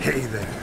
Hey there.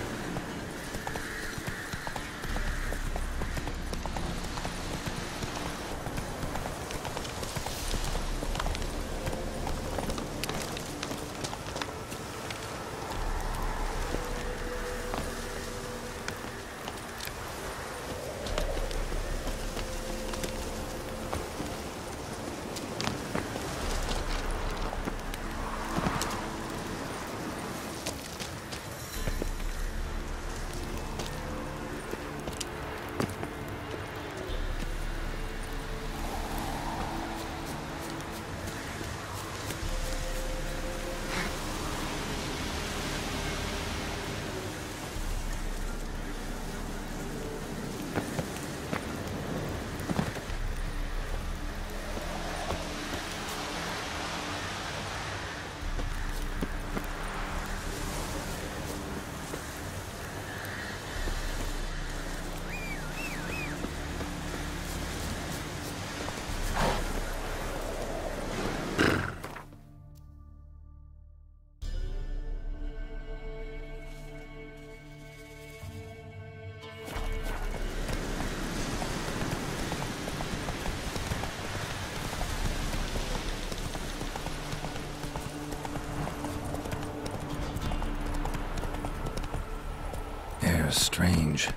Strange,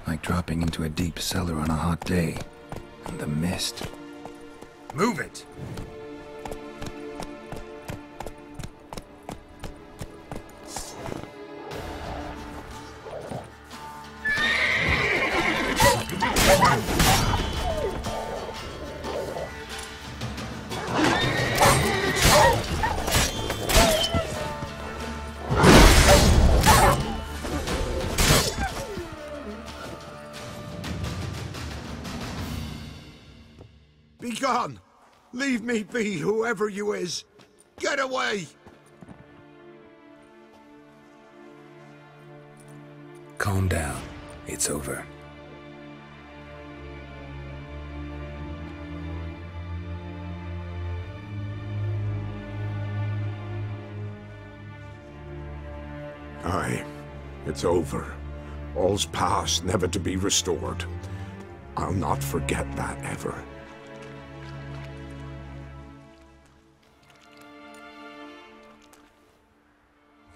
like dropping into a deep cellar on a hot day. And the mist. Move it! Be gone! Leave me be, whoever you is! Get away! Calm down. It's over. Aye, it's over. All's past, never to be restored. I'll not forget that ever.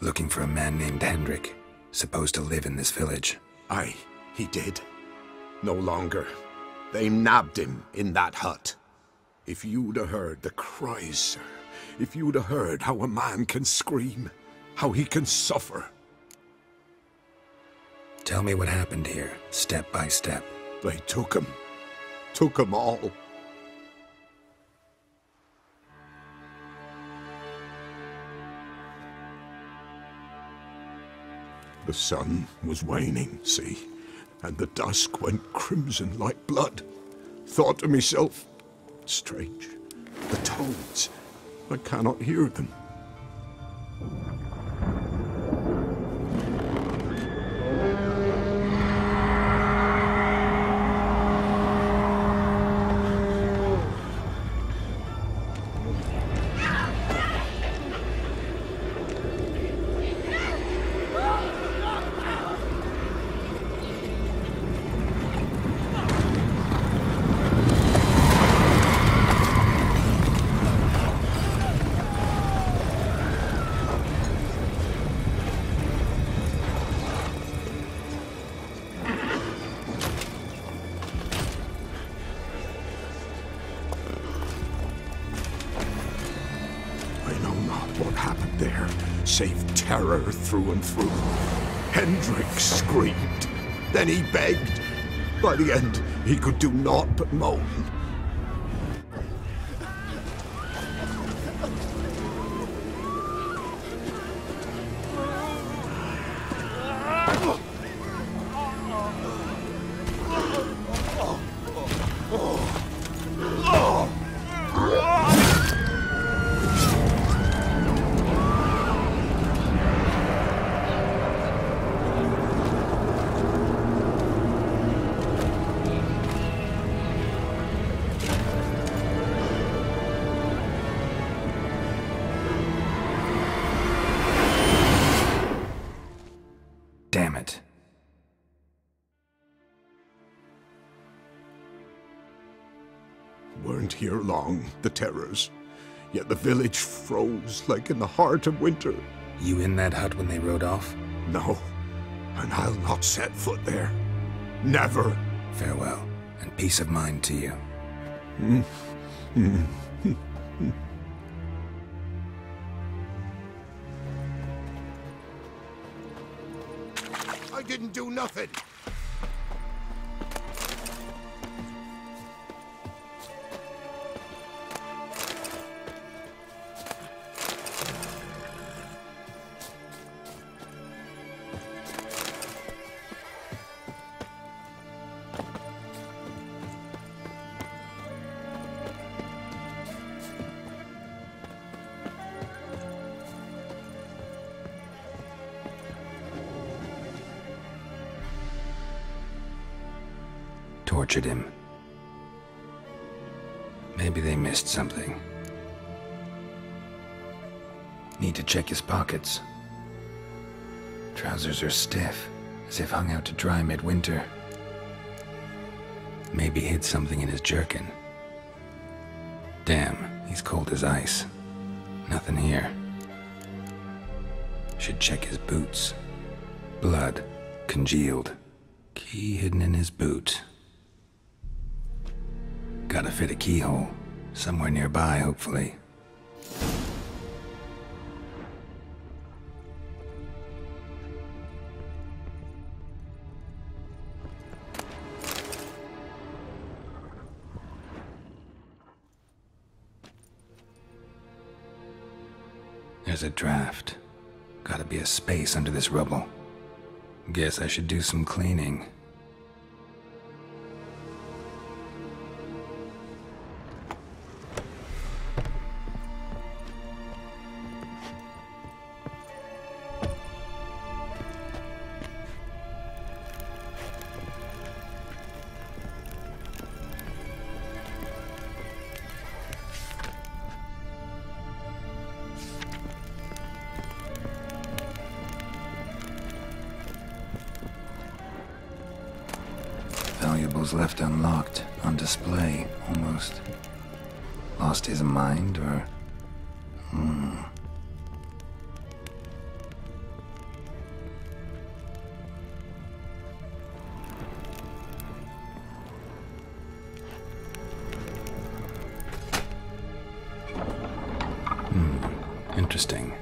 Looking for a man named Hendrik, supposed to live in this village. Aye, he did. No longer. They nabbed him in that hut. If you'd have heard the cries, sir. If you'd have heard how a man can scream. How he can suffer. Tell me what happened here, step by step. They took him. Took him all. The sun was waning, see, and the dusk went crimson like blood. Thought to myself, strange, the toads, I cannot hear them. Save terror through and through. Hendrik screamed. Then he begged. By the end, he could do naught but moan. weren't here long, the terrors. Yet the village froze like in the heart of winter. You in that hut when they rode off? No, and I'll not set foot there. Never. Farewell, and peace of mind to you. I didn't do nothing. Tortured him. Maybe they missed something. Need to check his pockets. Trousers are stiff, as if hung out to dry midwinter. Maybe hid something in his jerkin. Damn, he's cold as ice. Nothing here. Should check his boots. Blood, congealed. Key hidden in his boot. Gotta fit a keyhole. Somewhere nearby, hopefully. There's a draft. Gotta be a space under this rubble. Guess I should do some cleaning. Valuables left unlocked, on display, almost. Lost his mind, or... Interesting.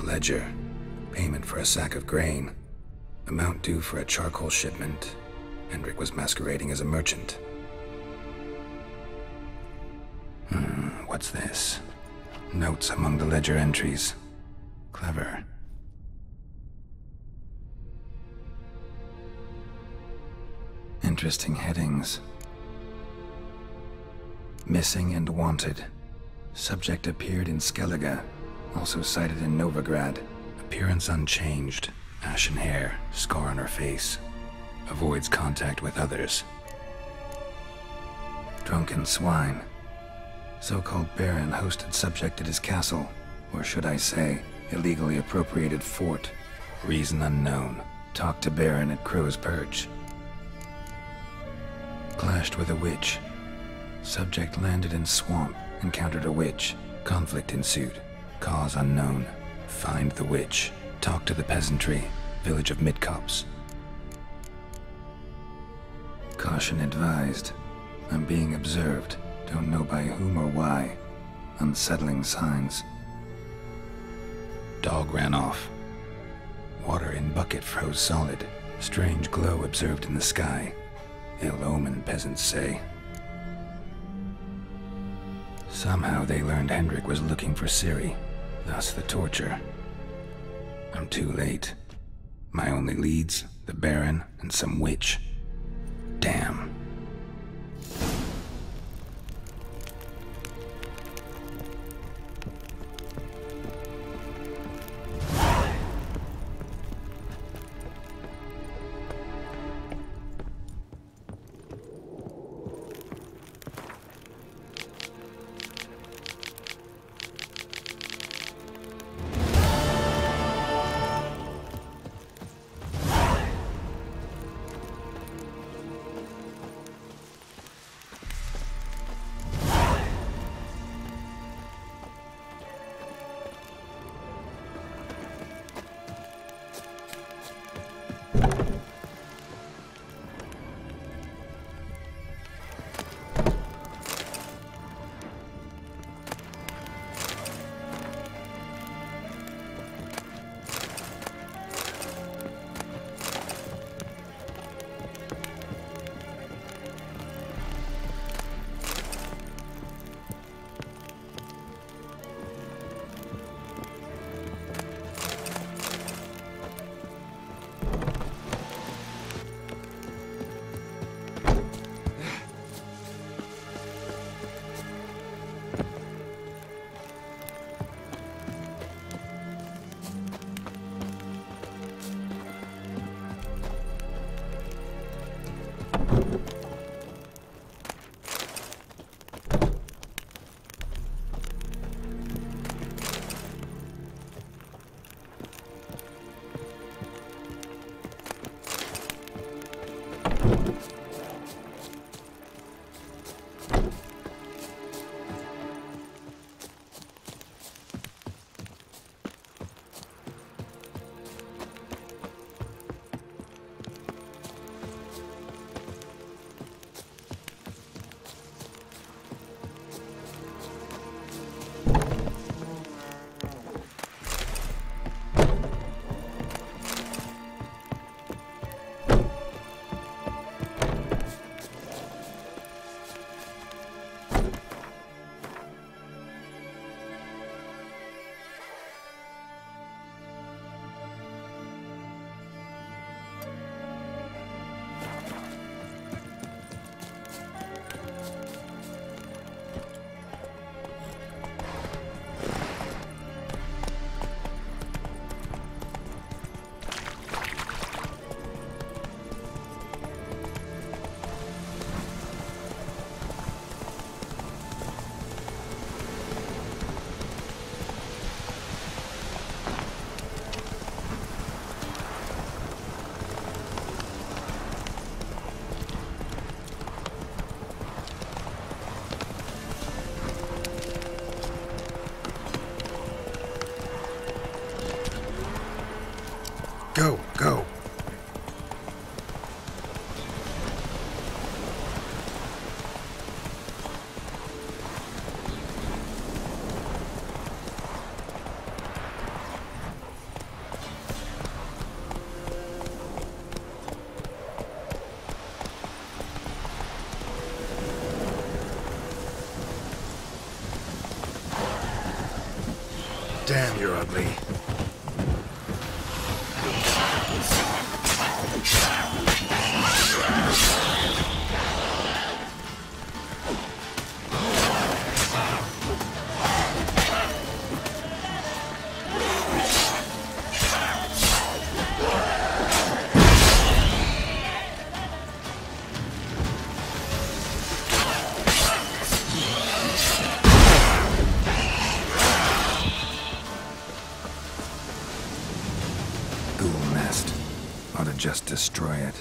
Ledger. Payment for a sack of grain. Amount due for a charcoal shipment. Hendrik was masquerading as a merchant. What's this? Notes among the ledger entries. Clever. Interesting headings. Missing and wanted. Subject appeared in Skellige. Also cited in Novigrad. Appearance unchanged. Ashen hair, scar on her face. Avoids contact with others. Drunken swine. So-called Baron hosted subject at his castle. Or should I say, illegally appropriated fort. Reason unknown. Talked to Baron at Crow's Perch. Clashed with a witch. Subject landed in swamp. Encountered a witch. Conflict ensued. Cause unknown. Find the witch. Talk to the peasantry. Village of Midcops. Caution advised. I'm being observed. Don't know by whom or why. Unsettling signs. Dog ran off. Water in bucket froze solid. Strange glow observed in the sky. Ill omen, peasants say. Somehow they learned Hendrik was looking for Ciri. Thus the torture. I'm too late. My only leads, the Baron and some witch. Damn. Go, go. Damn, you're ugly. Ought to just destroy it.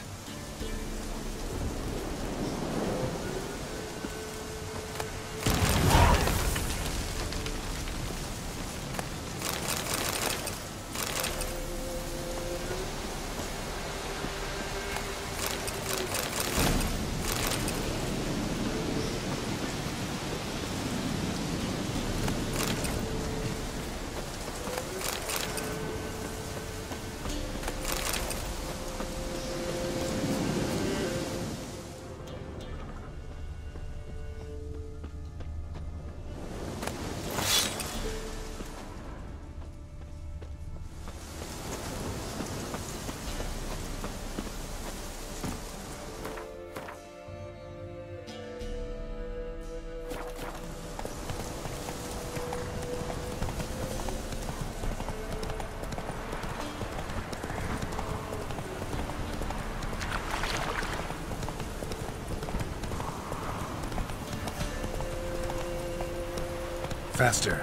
Faster.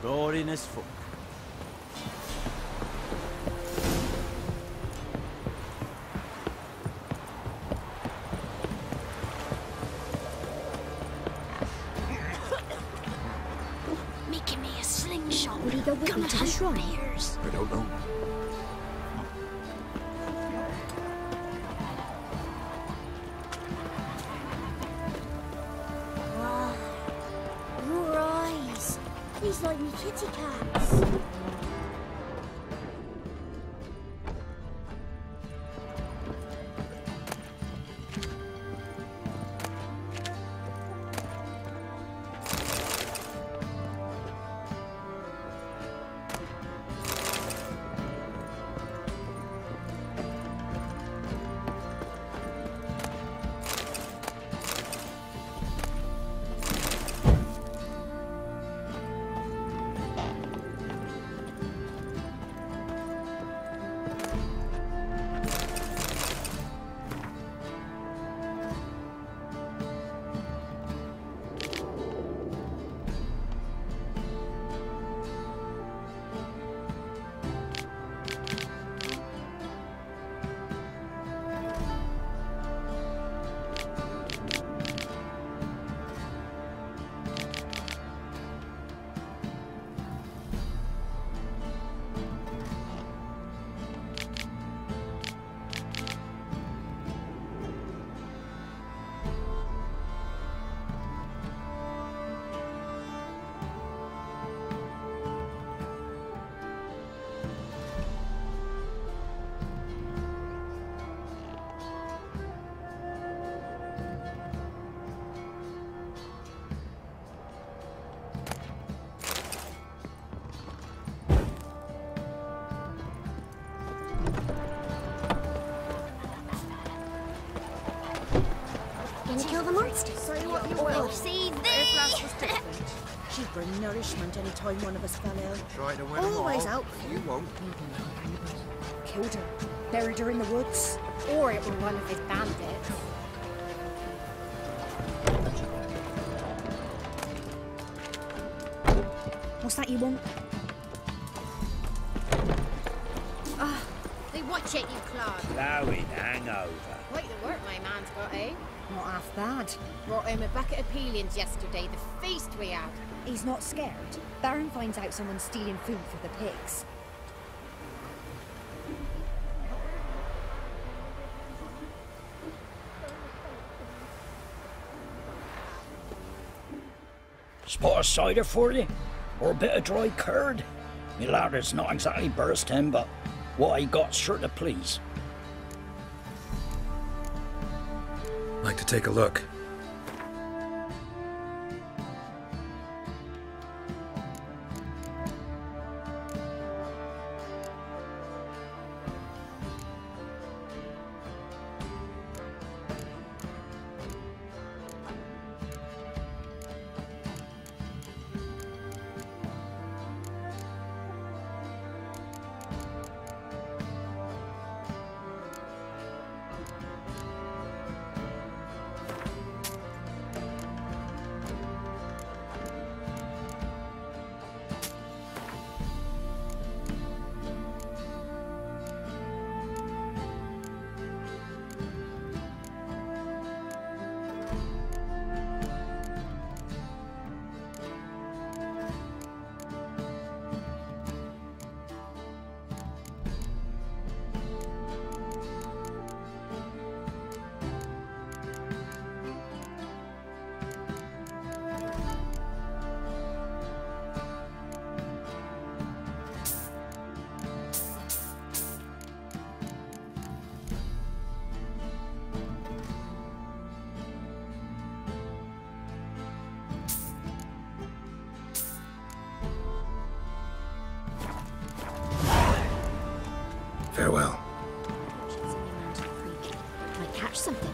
Boring as fuck. Making me a slingshot. Would he go with me to the shrine? I don't know. Ah, your eyes. These like me kitty cats. Gonna kill the monster. Say what you Oh, will. see If Lass thee! was different, she'd bring nourishment any time one of us fell ill. Try to win 'em Always all. out. You won't. Killed her, buried her in the woods. Or it were one of his bandits. What's that you want? Watch it, you clod. Blowing hangover. Quite the work my man's got, eh? Not half bad. Brought him a bucket of peelings yesterday, the feast we had. He's not scared. Baron finds out someone's stealing food for the pigs. Spot of cider for you? Or a bit of dry curd? Me ladder's not exactly bursting, but what I got's sure to please. Like to take a look. Farewell. Might catch something.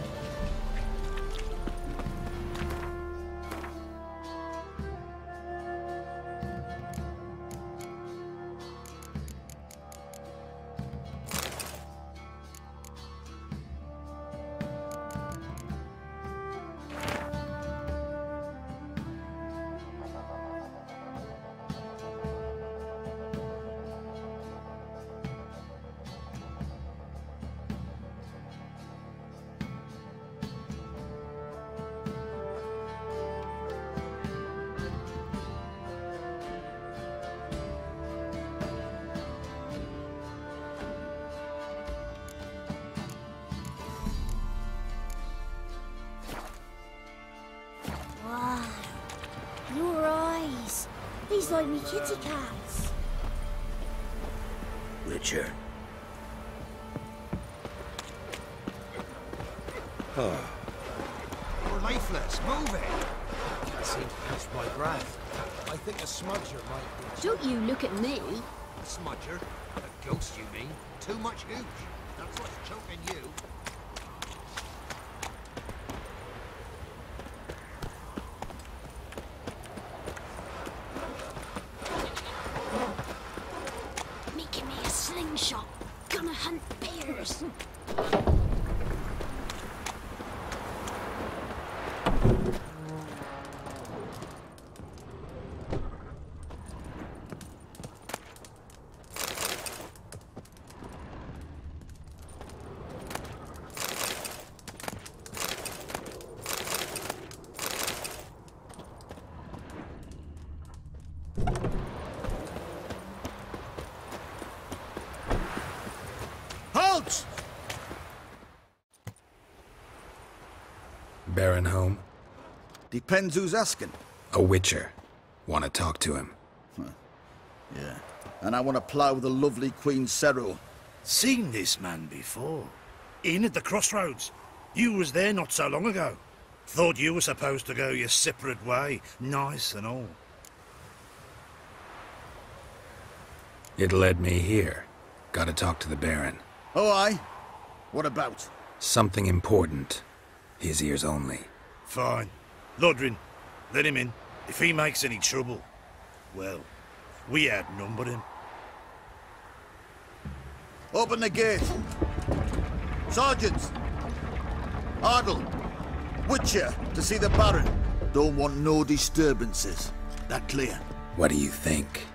Wow, your eyes. These like me kitty cats. Witcher. We're lifeless. Move it. Can't seem to catch my breath. I think a smudger might be. Don't you look at me. A smudger? A ghost, you mean? Too much hooch. That's what's choking you. Making me a slingshot. Gonna hunt bears. Halt! Baron home? Depends who's asking. A witcher. Want to talk to him. Yeah. And I want to plough the lovely Queen Cero. Seen this man before. In at the crossroads. You was there not so long ago. Thought you were supposed to go your separate way, nice and all. It led me here. Gotta talk to the Baron. Oh, aye? What about? Something important. His ears only. Fine. Lodrin, let him in. If he makes any trouble, well, we outnumber him. Open the gate. Sergeants! Ardle! Witcher, to see the Baron. Don't want no disturbances. That clear? What do you think?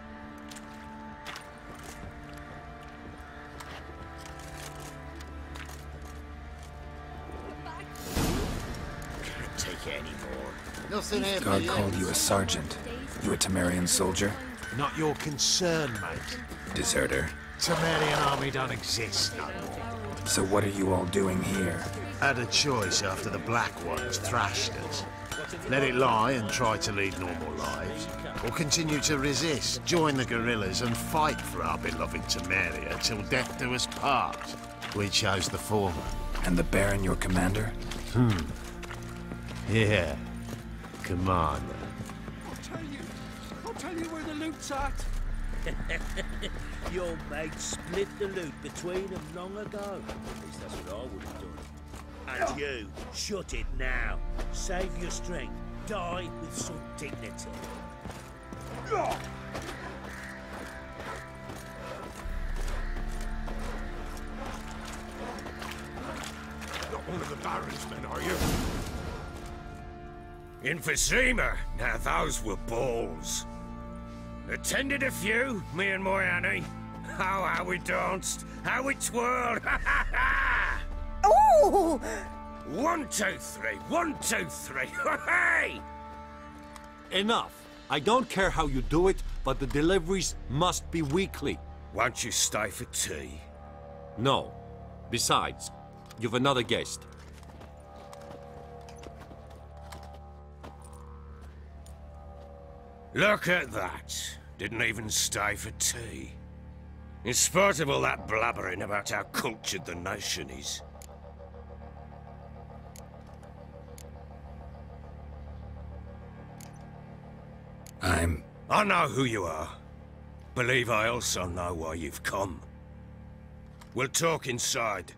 Nothing here for God you. called you a sergeant. You a Temerian soldier? Not your concern, mate. Deserter. Temerian army don't exist no more. So what are you all doing here? Had a choice after the Black Ones thrashed us. Let it lie and try to lead normal lives, or continue to resist, join the guerrillas and fight for our beloved Temeria till death do us part. We chose the former. And the Baron your commander? Yeah. Commander. I'll tell you where the loot's at. Your mate split the loot between them long ago. At least that's what I would have done. And you, shut it now. Save your strength. Die with some dignity. Not one of the Baron's men, are you? Emphysema. Now those were balls. Attended a few, me and my Annie. Oh, how we danced, how we twirled. Oh! 1, 2, 3. 1, 2, 3. Hey! Enough. I don't care how you do it, but the deliveries must be weekly. Won't you stay for tea? No. Besides, you've another guest. Look at that. Didn't even stay for tea. In spite of all that blabbering about how cultured the nation is. I know who you are. Believe I also know why you've come. We'll talk inside.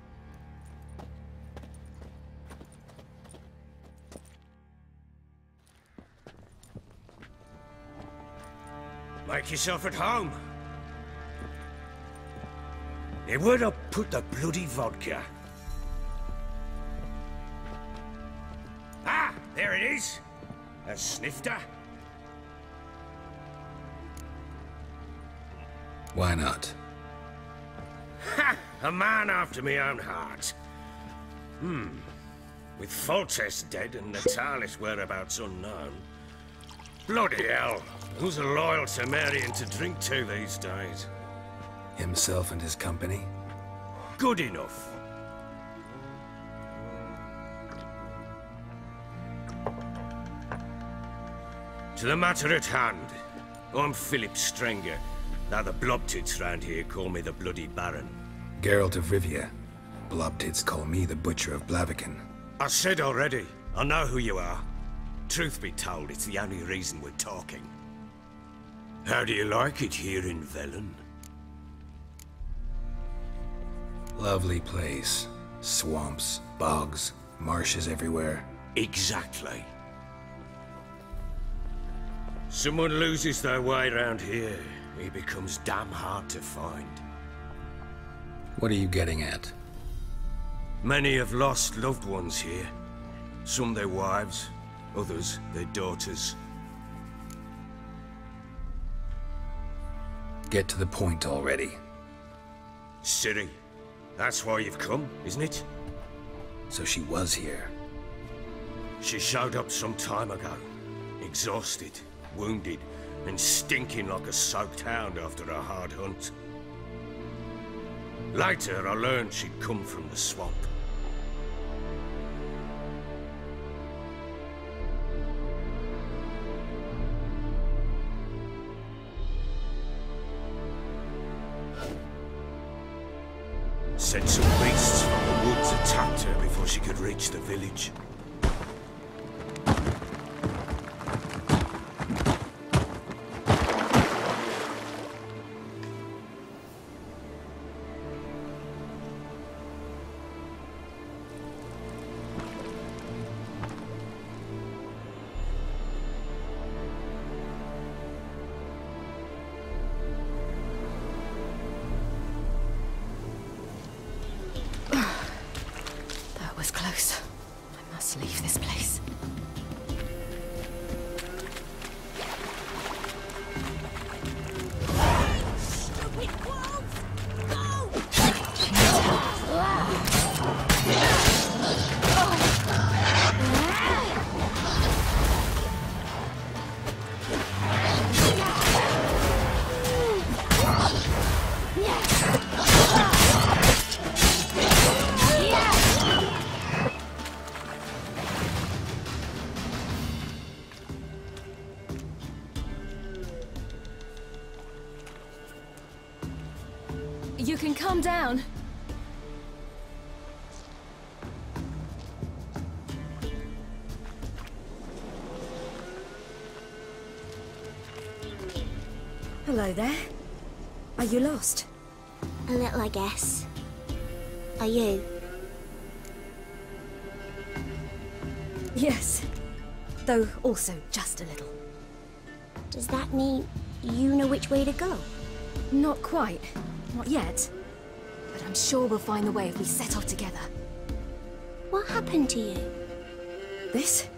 Make yourself at home. Hey, where'd I put the bloody vodka? Ah, there it is. A snifter. Why not? Ha! A man after my own heart. With Foltest dead and Natalis whereabouts unknown. Bloody hell. Who's a loyal Temerian to drink to these days? Himself and his company? Good enough. To the matter at hand. I'm Philip Strenger. Now the blobtits round here call me the Bloody Baron. Geralt of Rivia. Blobtits call me the Butcher of Blaviken. I said already, I know who you are. Truth be told, it's the only reason we're talking. How do you like it here in Velen? Lovely place. Swamps, bogs, marshes everywhere. Exactly. Someone loses their way around here, he becomes damn hard to find. What are you getting at? Many have lost loved ones here. Some their wives, others their daughters. Get to the point already. Ciri, that's why you've come, isn't it? So she was here. She showed up some time ago. Exhausted, wounded, and stinking like a soaked hound after a hard hunt. Later, I learned she'd come from the swamp. Said some beasts from the woods attacked her before she could reach the village. You can calm down. Hello there. Are you lost? A little, I guess. Are you? Yes. Though also just a little. Does that mean you know which way to go? Not quite. Not yet. But I'm sure we'll find the way if we set off together. What happened to you? This?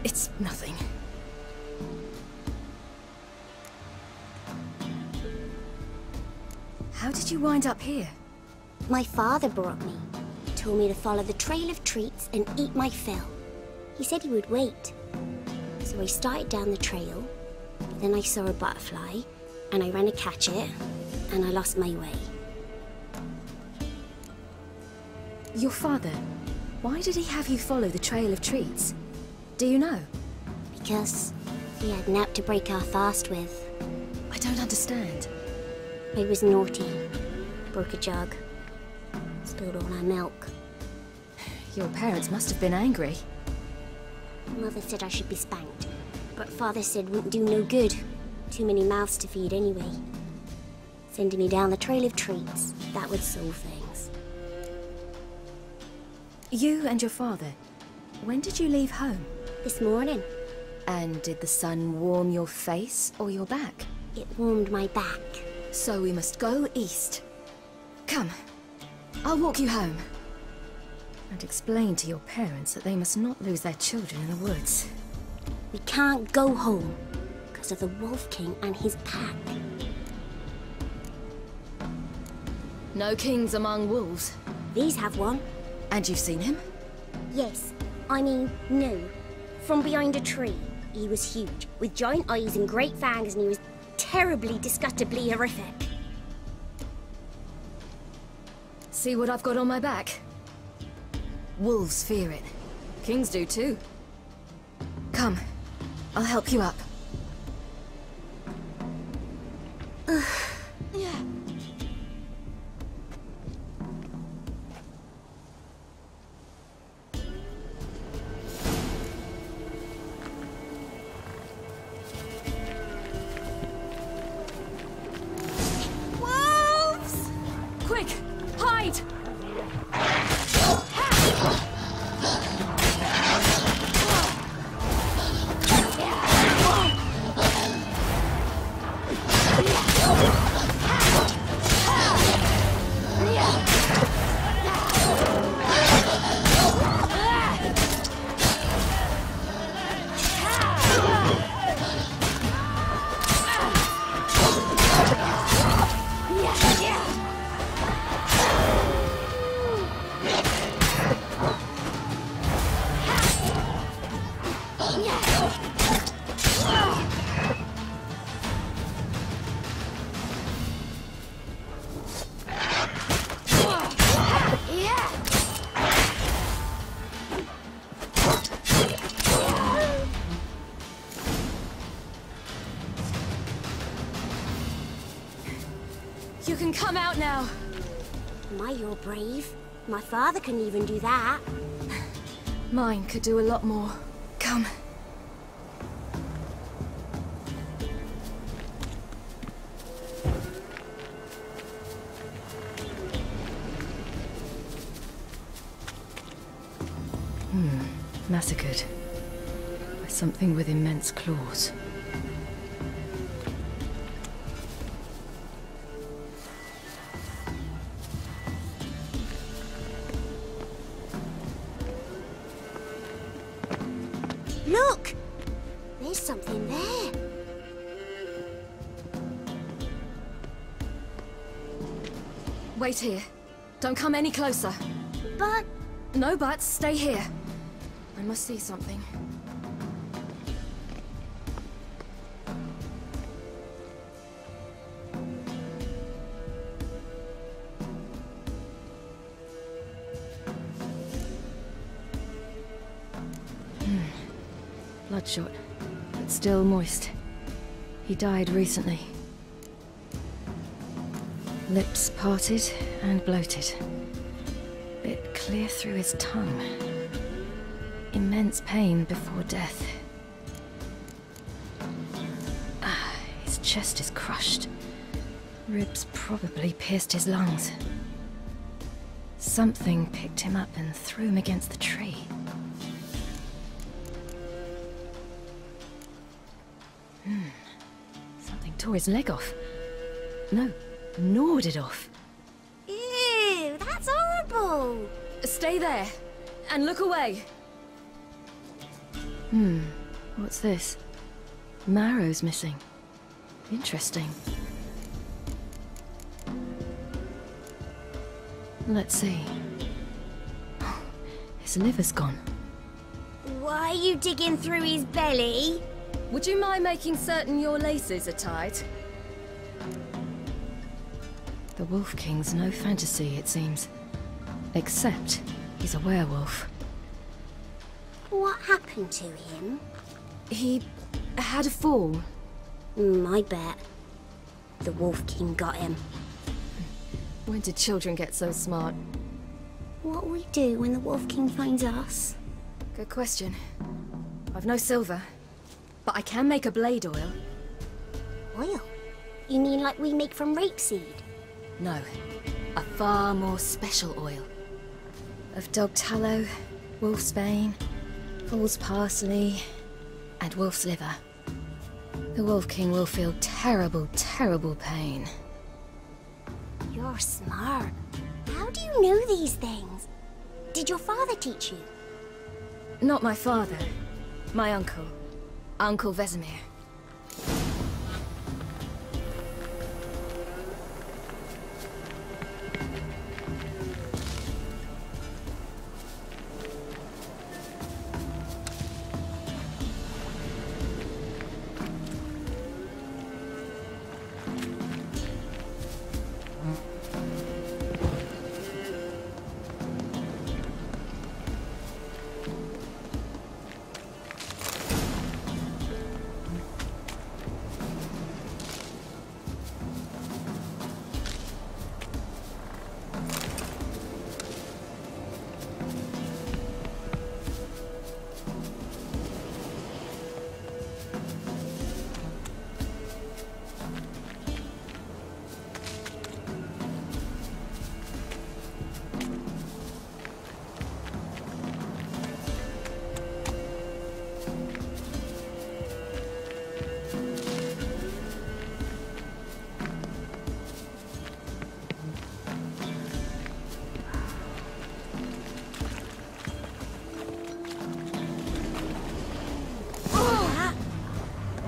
It's nothing. How did you wind up here? My father brought me. Told me to follow the trail of treats and eat my fill. He said he would wait. So I started down the trail. Then I saw a butterfly, and I ran to catch it, and I lost my way. Your father, why did he have you follow the trail of treats? Do you know? Because he had nap to break our fast with. I don't understand. I was naughty. Broke a jug. Spilled all our milk. Your parents must have been angry. Mother said I should be spanked, but Father said wouldn't do no good. Too many mouths to feed anyway. Sending me down the trail of treats, that would solve things. You and your father, when did you leave home? This morning. And did the sun warm your face or your back? It warmed my back. So we must go east. Come, I'll walk you home. And explain to your parents that they must not lose their children in the woods. We can't go home because of the Wolf King and his pack. No kings among wolves. These have one. And you've seen him? Yes. I mean, no. From behind a tree. He was huge, with giant eyes and great fangs, and he was terribly, disgustingly horrific. See what I've got on my back? Wolves fear it. Kings do too. Come, I'll help you up. Yeah. Wolves! Quick, hide! You can come out now. My, you're brave. My father couldn't even do that. Mine could do a lot more. Come. Massacred by something with immense claws. Look! There's something there. Wait here. Don't come any closer. But... No buts. Stay here. I must see something. Bloodshot, but still moist. He died recently. Lips parted and bloated. Bit clear through his tongue. Immense pain before death. His chest is crushed. Ribs probably pierced his lungs. Something picked him up and threw him against the tree. Something tore his leg off. No, gnawed it off. Ew, that's horrible! Stay there, and look away. What's this? Marrow's missing. Interesting. Let's see. His liver's gone. Why are you digging through his belly? Would you mind making certain your laces are tied? The Wolf King's no fantasy, it seems. Except he's a werewolf. What happened to him? He had a fall. I bet. The Wolf King got him. When did children get so smart? What'll we do when the Wolf King finds us? Good question. I've no silver, but I can make a blade oil. Oil? You mean like we make from rapeseed? No, a far more special oil. Of dog tallow, wolf's bane, fool's parsley, and wolf's liver. The Wolf King will feel terrible, terrible pain. You're smart. How do you know these things? Did your father teach you? Not my father. My uncle. Uncle Vesemir.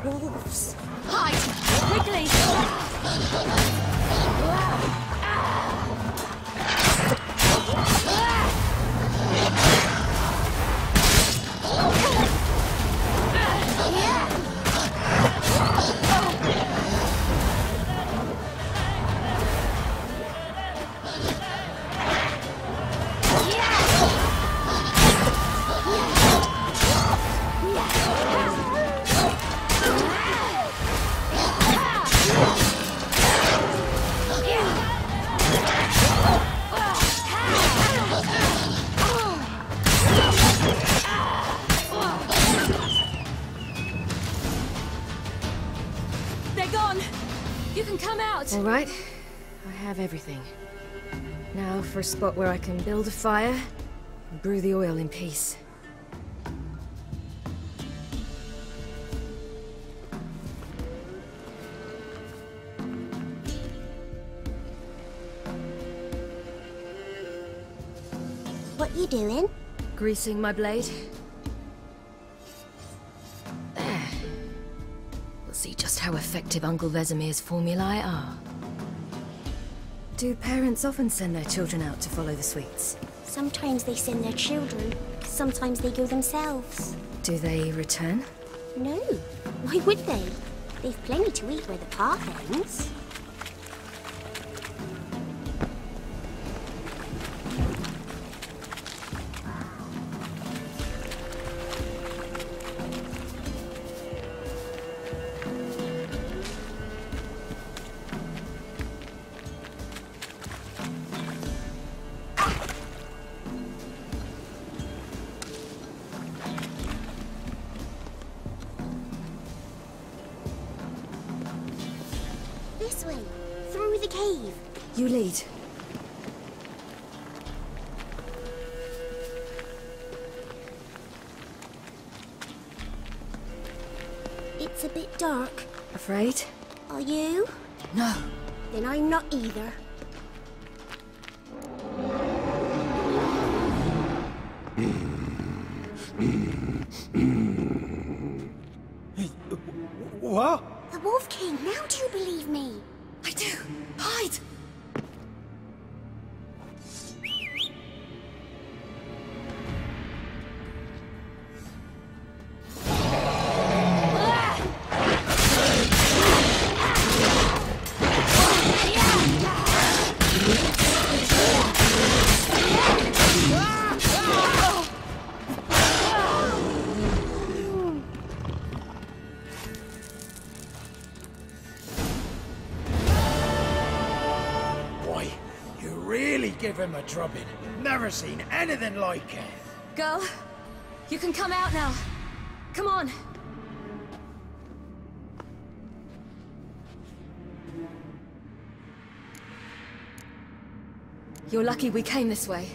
Wolves. Hide! Quickly! All right, I have everything. Now for a spot where I can build a fire and brew the oil in peace. What you doing? Greasing my blade. There. We'll see just how effective Uncle Vesemir's formulae are. Do parents often send their children out to follow the sweets? Sometimes they send their children, sometimes they go themselves. Do they return? No. Why would they? They've plenty to eat where the path ends. way, through the cave. You lead. It's a bit dark. Afraid? Are you? No. Then I'm not either. What? The Wolf King, now do you believe me? I do. Hide! Give him a drubbing. Never seen anything like it. Girl, you can come out now. Come on. You're lucky we came this way.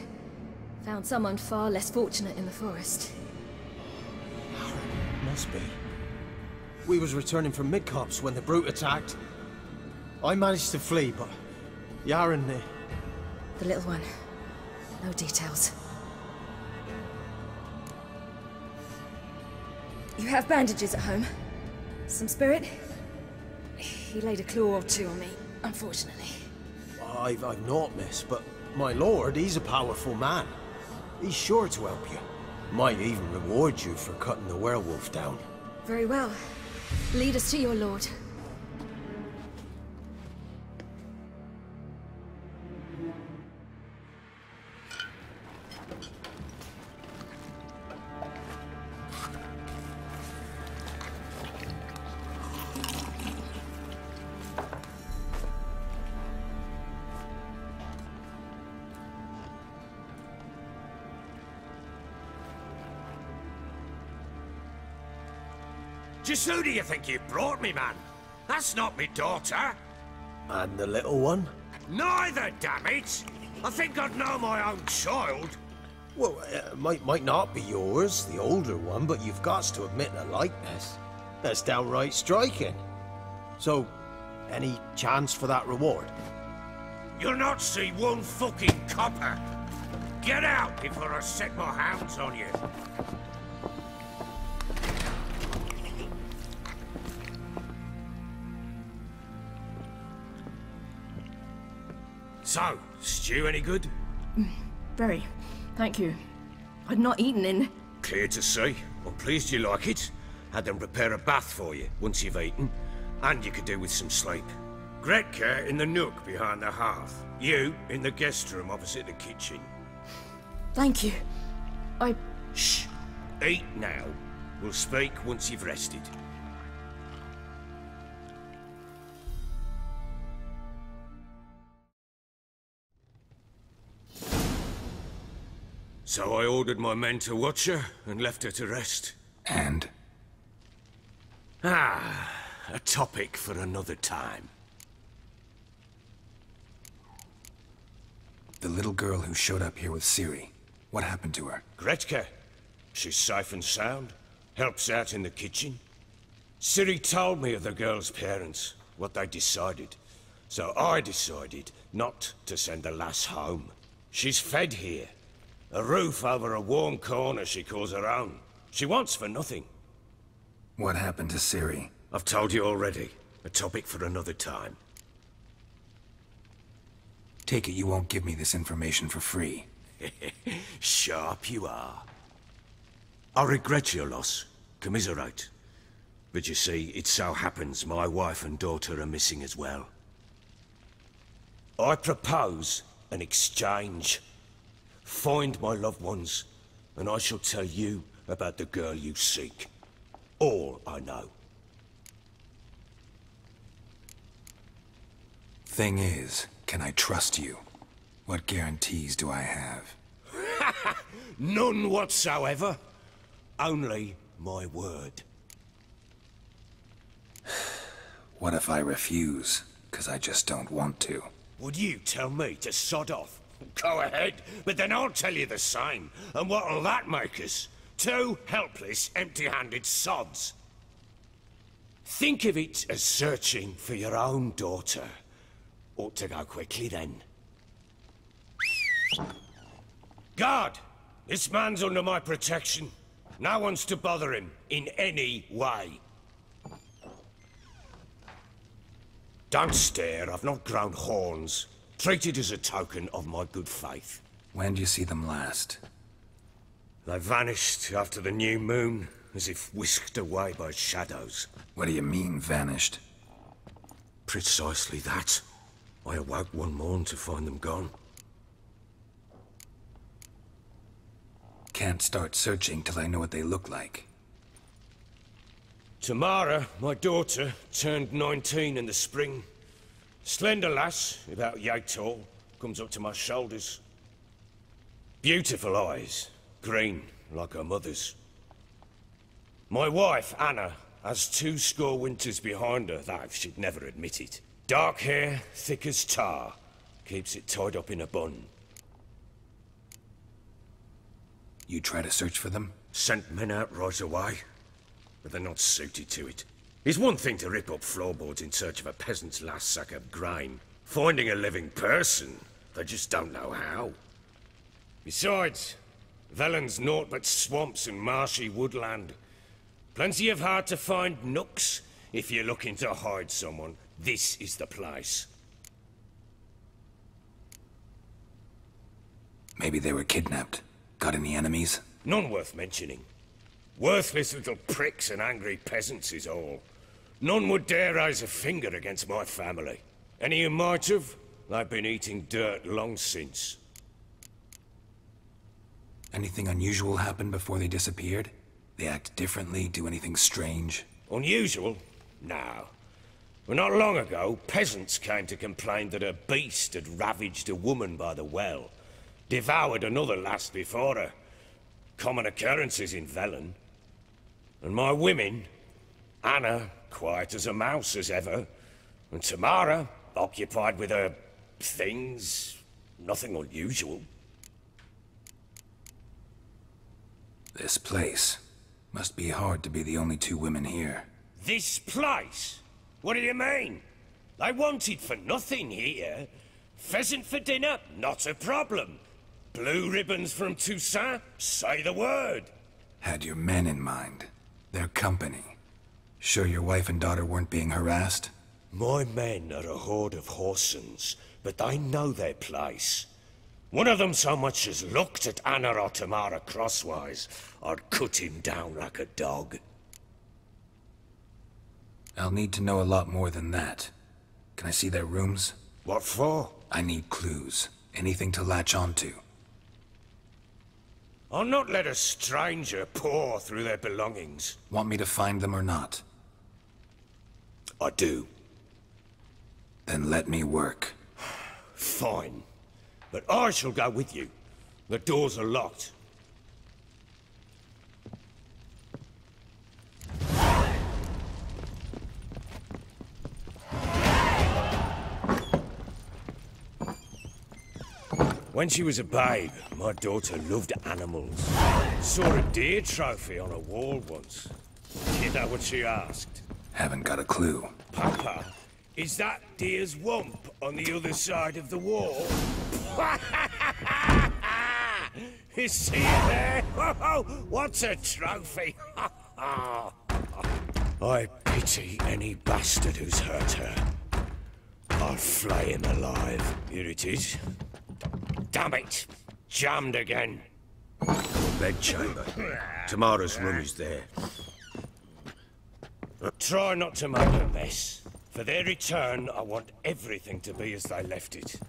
Found someone far less fortunate in the forest. Must be. We was returning from Midcops when the brute attacked. I managed to flee, but Yaren... The little one. No details. You have bandages at home? Some spirit? He laid a claw or two on me, unfortunately. I've naught, miss, but my lord, he's a powerful man. He's sure to help you. Might even reward you for cutting the werewolf down. Very well. Lead us to your lord. Just who do you think you brought me, man? That's not me daughter. And the little one? Neither, damn it! I think I'd know my own child. Well, might not be yours, the older one, but you've got to admit a likeness. That's downright striking. So, any chance for that reward? You'll not see one fucking copper. Get out before I set my hounds on you. So, stew any good? Very. Thank you. I'd not eaten in... Clear to see. I'm pleased you like it. Had them prepare a bath for you once you've eaten. And you could do with some sleep. Gretka in the nook behind the hearth. You in the guest room opposite the kitchen. Thank you. Shh. Eat now. We'll speak once you've rested. So I ordered my men to watch her and left her to rest. And? A topic for another time. The little girl who showed up here with Ciri. What happened to her? Gretka. She's safe and sound. Helps out in the kitchen. Ciri told me of the girl's parents, what they decided. So I decided not to send the lass home. She's fed here. A roof over a warm corner she calls her own. She wants for nothing. What happened to Ciri? I've told you already. A topic for another time. Take it you won't give me this information for free. Sharp you are. I regret your loss. Commiserate. But you see, it so happens my wife and daughter are missing as well. I propose an exchange. Find my loved ones, and I shall tell you about the girl you seek. All I know. Thing is, can I trust you? What guarantees do I have? None whatsoever. Only my word. What if I refuse? 'cause I just don't want to. Would you tell me to sod off? Go ahead, but then I'll tell you the same. And what'll that make us? Two helpless, empty-handed sods. Think of it as searching for your own daughter. Ought to go quickly, then. Guard! This man's under my protection. No one's to bother him in any way. Don't stare, I've not grown horns. Treat it as a token of my good faith. When did you see them last? They vanished after the new moon, as if whisked away by shadows. What do you mean, vanished? Precisely that. I awoke one morn to find them gone. Can't start searching till I know what they look like. Tamara, my daughter, turned 19 in the spring. Slender lass, about yay tall, comes up to my shoulders. Beautiful eyes, green like her mother's. My wife, Anna, has 2 winters behind her, though she'd never admit it. Dark hair, thick as tar, keeps it tied up in a bun. You try to search for them? Sent men out right away, but they're not suited to it. It's one thing to rip up floorboards in search of a peasant's last sack of grain. Finding a living person, they just don't know how. Besides, Velen's naught but swamps and marshy woodland. Plenty of hard-to-find nooks. If you're looking to hide someone, this is the place. Maybe they were kidnapped. Got any enemies? None worth mentioning. Worthless little pricks and angry peasants is all. None would dare raise a finger against my family. Any who might have, they've been eating dirt long since. Anything unusual happen before they disappeared? They act differently, do anything strange? Unusual? No. Well, not long ago, peasants came to complain that a beast had ravaged a woman by the well. Devoured another lass before her. Common occurrences in Velen. And my women, Anna, quiet as a mouse as ever, and Tamara, occupied with her things, nothing unusual. This place. Must be hard to be the only 2 women here. This place? What do you mean? They wanted for nothing here. Pheasant for dinner? Not a problem. Blue ribbons from Toussaint? Say the word. Had your men in mind. Their company. Sure your wife and daughter weren't being harassed? My men are a horde of whoresons, but they know their place. One of them so much as looked at Anna or Tamara crosswise, I'd cut him down like a dog. I'll need to know a lot more than that. Can I see their rooms? What for? I need clues. Anything to latch onto. I'll not let a stranger pore through their belongings. Want me to find them or not? I do. Then let me work. Fine. But I shall go with you. The doors are locked. When she was a babe, my daughter loved animals. Saw a deer trophy on a wall once. You know what she asked? Haven't got a clue. Papa, is that deer's wump on the other side of the wall? You see it there? Oh, what's a trophy? I pity any bastard who's hurt her. I'll flay him alive. Here it is. Damn it! Jammed again. Bedchamber. Tamara's room is there. Try not to make a mess. For their return, I want everything to be as they left it.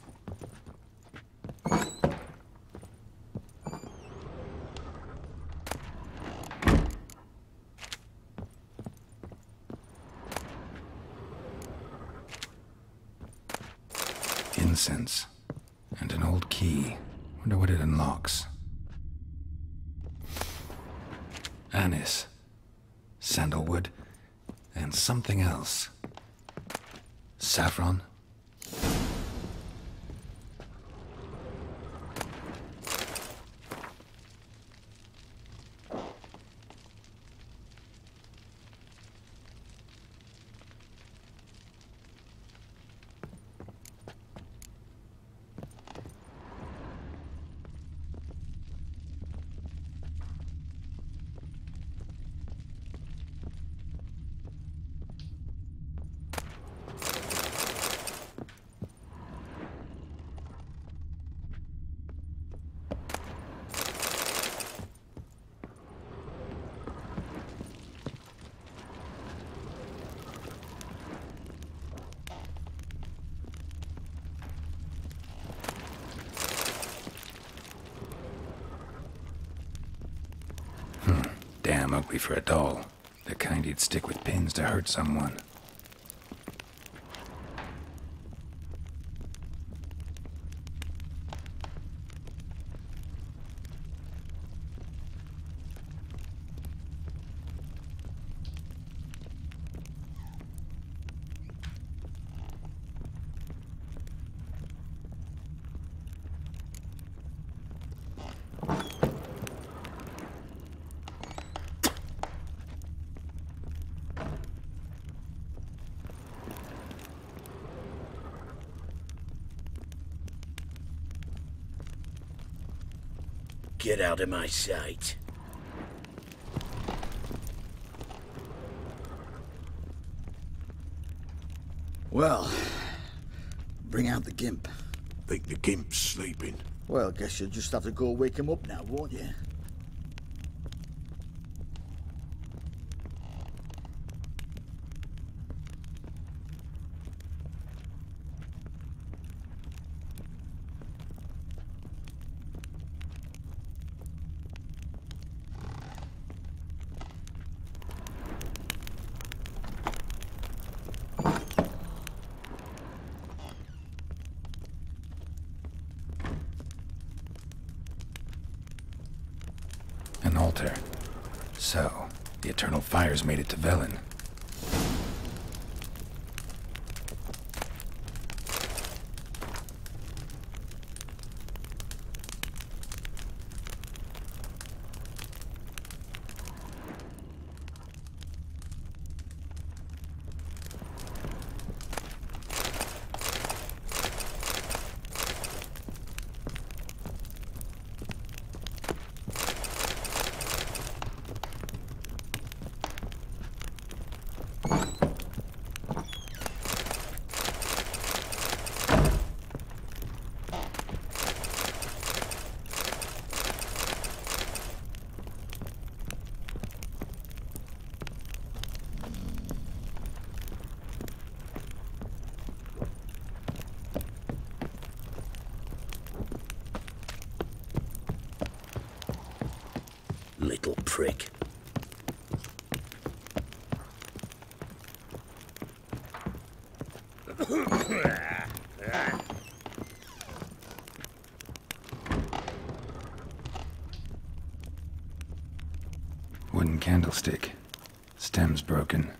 Incense. And an old key. Wonder what it unlocks. Anise. Sandalwood. And something else. Saffron? damn ugly for a doll. The kind you'd stick with pins to hurt someone. Get out of my sight. Well, bring out the gimp. Think the gimp's sleeping? Well, guess you'll just have to go wake him up now, won't you? An altar. So, the eternal fires made it to Velen. Little prick. Wooden candlestick. Stem's broken.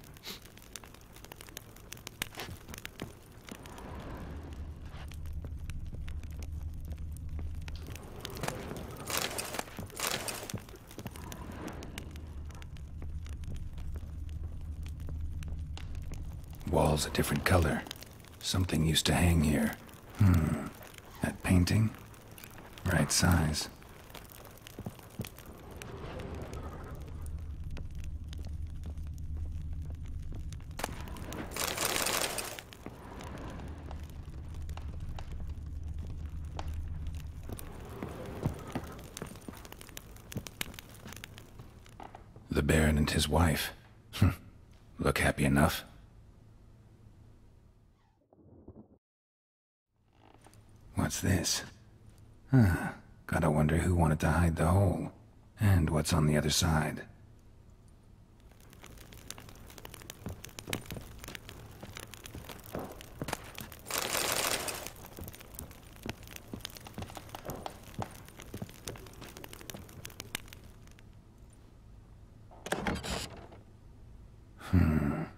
Wall's a different color. Something used to hang here. That painting? Right size. The Baron and his wife. Look happy enough. What's this? Gotta wonder who wanted to hide the hole. And what's on the other side.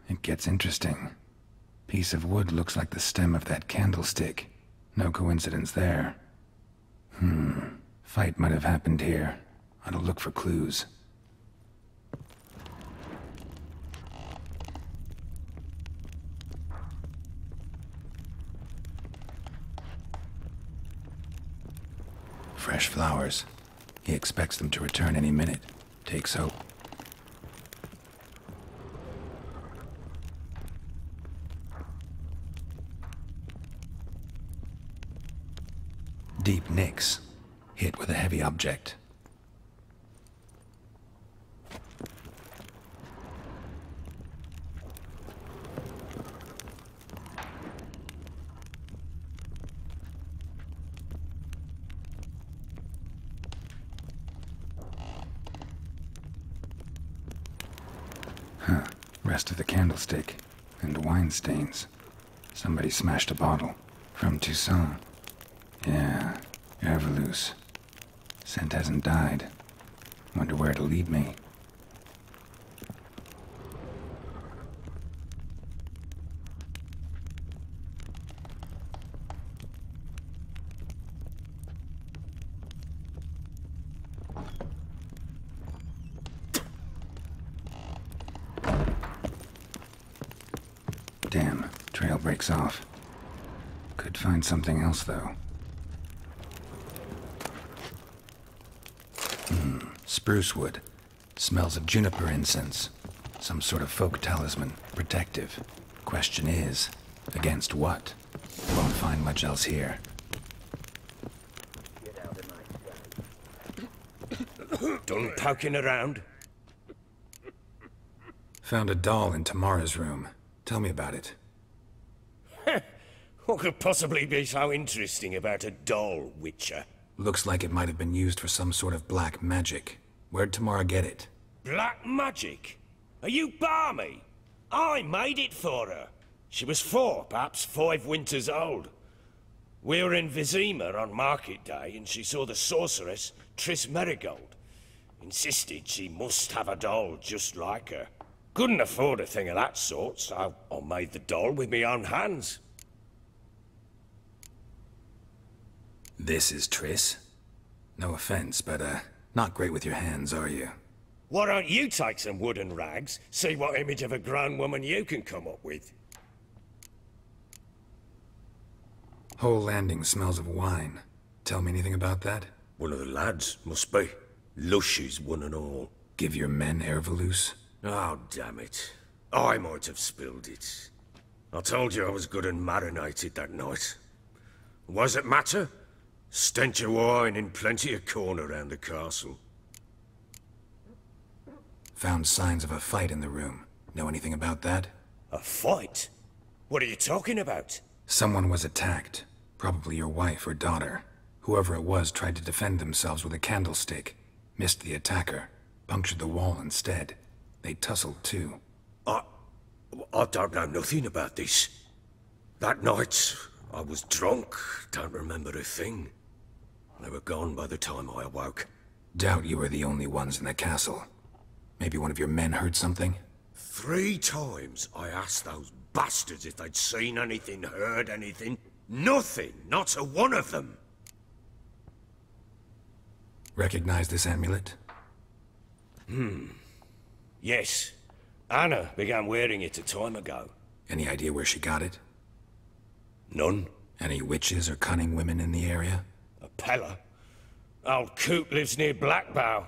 It gets interesting. Piece of wood looks like the stem of that candlestick. No coincidence there. Fight might have happened here. I'll look for clues. Fresh flowers. He expects them to return any minute. Takes hope. Deep nicks, hit with a heavy object. Rest of the candlestick, and wine stains. Somebody smashed a bottle. From Toussaint. Yeah, Herveloos. Scent hasn't died. Wonder where it'll lead me. Damn, trail breaks off. Could find something else, though. Spruce wood. Smells of juniper incense. Some sort of folk talisman. Protective. Question is, against what? Won't find much else here. Done poking around? Found a doll in Tamara's room. Tell me about it. What could possibly be so interesting about a doll, Witcher? Looks like it might have been used for some sort of black magic. Where'd Tamara get it? Black magic? Are you balmy? I made it for her. She was 4, perhaps 5 winters old. We were in Vizima on market day, and she saw the sorceress, Triss Merigold. Insisted she must have a doll just like her. Couldn't afford a thing of that sort, so I made the doll with my own hands. This is Triss? No offense, but, not great with your hands, are you? Why don't you take some wooden rags, see what image of a grown woman you can come up with? Whole landing smells of wine. Tell me anything about that? One of the lads, must be. Lushes, one and all. Give your men Herveloos? Oh, damn it. I might have spilled it. I told you I was good and marinated that night. What does it matter? Stench of wine in plenty of corn around the castle. Found signs of a fight in the room. Know anything about that? A fight? What are you talking about? Someone was attacked. Probably your wife or daughter. Whoever it was tried to defend themselves with a candlestick. Missed the attacker. Punctured the wall instead. They tussled too. I don't know nothing about this. That night, I was drunk. Don't remember a thing. They were gone by the time I awoke. Doubt you were the only ones in the castle. Maybe one of your men heard something? 3 times I asked those bastards if they'd seen anything, heard anything. Nothing, not a one of them. Recognize this amulet? Yes. Anna began wearing it a time ago. Any idea where she got it? None. Any witches or cunning women in the area? A Pella. Old Coot lives near Blackbow.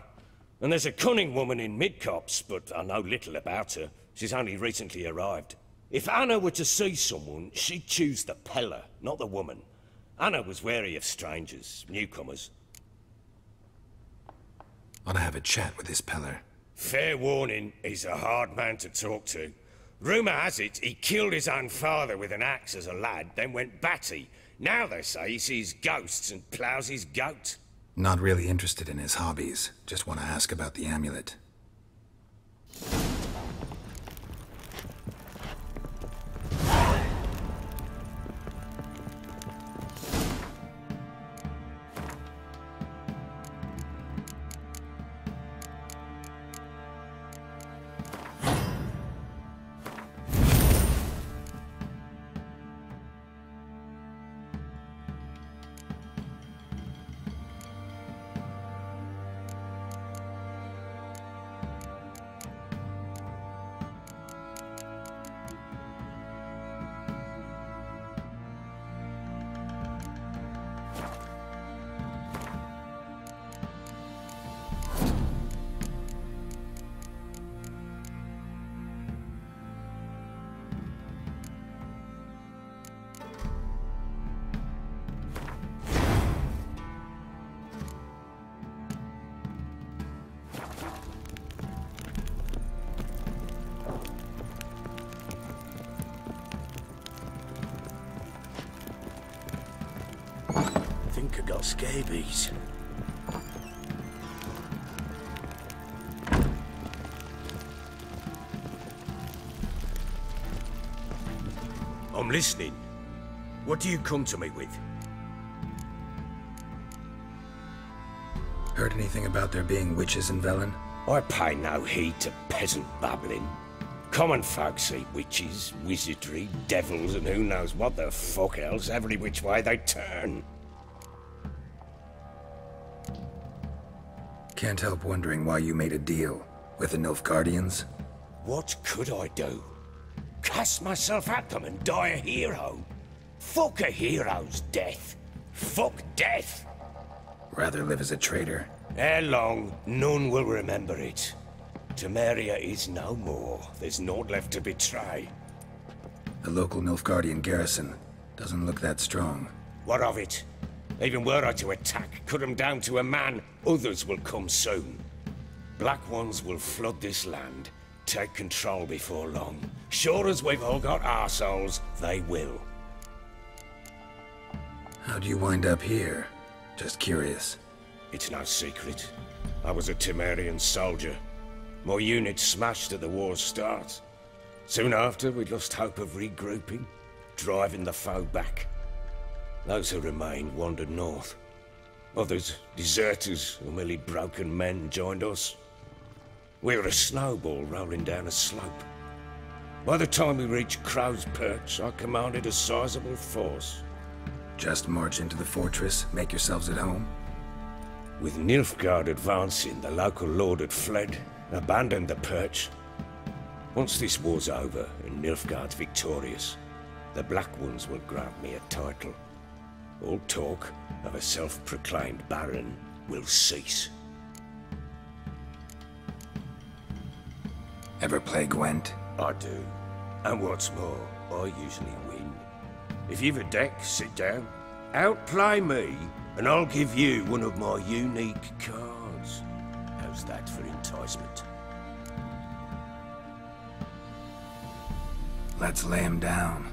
And there's a cunning woman in Midcopse, but I know little about her. She's only recently arrived. If Anna were to see someone, she'd choose the Pella, not the woman. Anna was wary of strangers, newcomers. Ought to have a chat with this Peller. Fair warning, he's a hard man to talk to. Rumour has it he killed his own father with an axe as a lad, then went batty. Now they say he sees ghosts and ploughs his goat. Not really interested in his hobbies. Just want to ask about the amulet. I think I got scabies. I'm listening. What do you come to me with? Heard anything about there being witches in Velen? I pay no heed to peasant babbling. Common folk see witches, wizardry, devils, and who knows what the fuck else every which way they turn. Can't help wondering why you made a deal with the Nilfgaardians. What could I do? Cast myself at them and die a hero? Fuck a hero's death. Fuck death. Rather live as a traitor. Ere long, none will remember it. Temeria is no more. There's naught left to betray. The local Nilfgaardian garrison doesn't look that strong. What of it? Even were I to attack, cut them down to a man, others will come soon. Black Ones will flood this land, take control before long. Sure as we've all got arseholes, they will. How'd you wind up here? Just curious. It's no secret. I was a Temerian soldier. My unit smashed at the war's start. Soon after, we lost hope of regrouping, driving the foe back. Those who remained wandered north. Others, deserters or merely broken men, joined us. We were a snowball rolling down a slope. By the time we reached Crow's Perch, I commanded a sizable force. Just march into the fortress, make yourselves at home? With Nilfgaard advancing, the local lord had fled, abandoned the Perch. Once this war's over and Nilfgaard's victorious, the Black Ones will grant me a title. All talk of a self-proclaimed baron will cease. Ever play Gwent? I do. And what's more, I usually win. If you've a deck, sit down. Outplay me, and I'll give you one of my unique cards. How's that for enticement? Let's lay him down.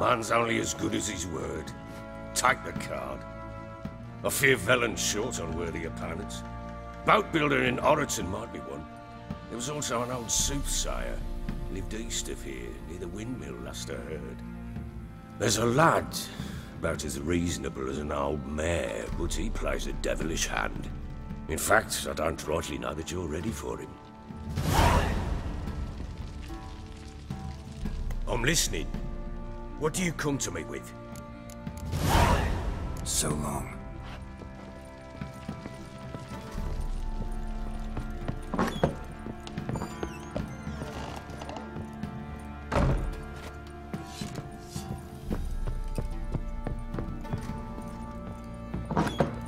man's only as good as his word. Take the card. I fear Velen's short on worthy opponents. Boat builder in Oroton might be one. There was also an old soothsayer. Lived east of here, near the windmill, last I heard. There's a lad, about as reasonable as an old mare, but he plays a devilish hand. In fact, I don't rightly know that you're ready for him. I'm listening. What do you come to me with? So long.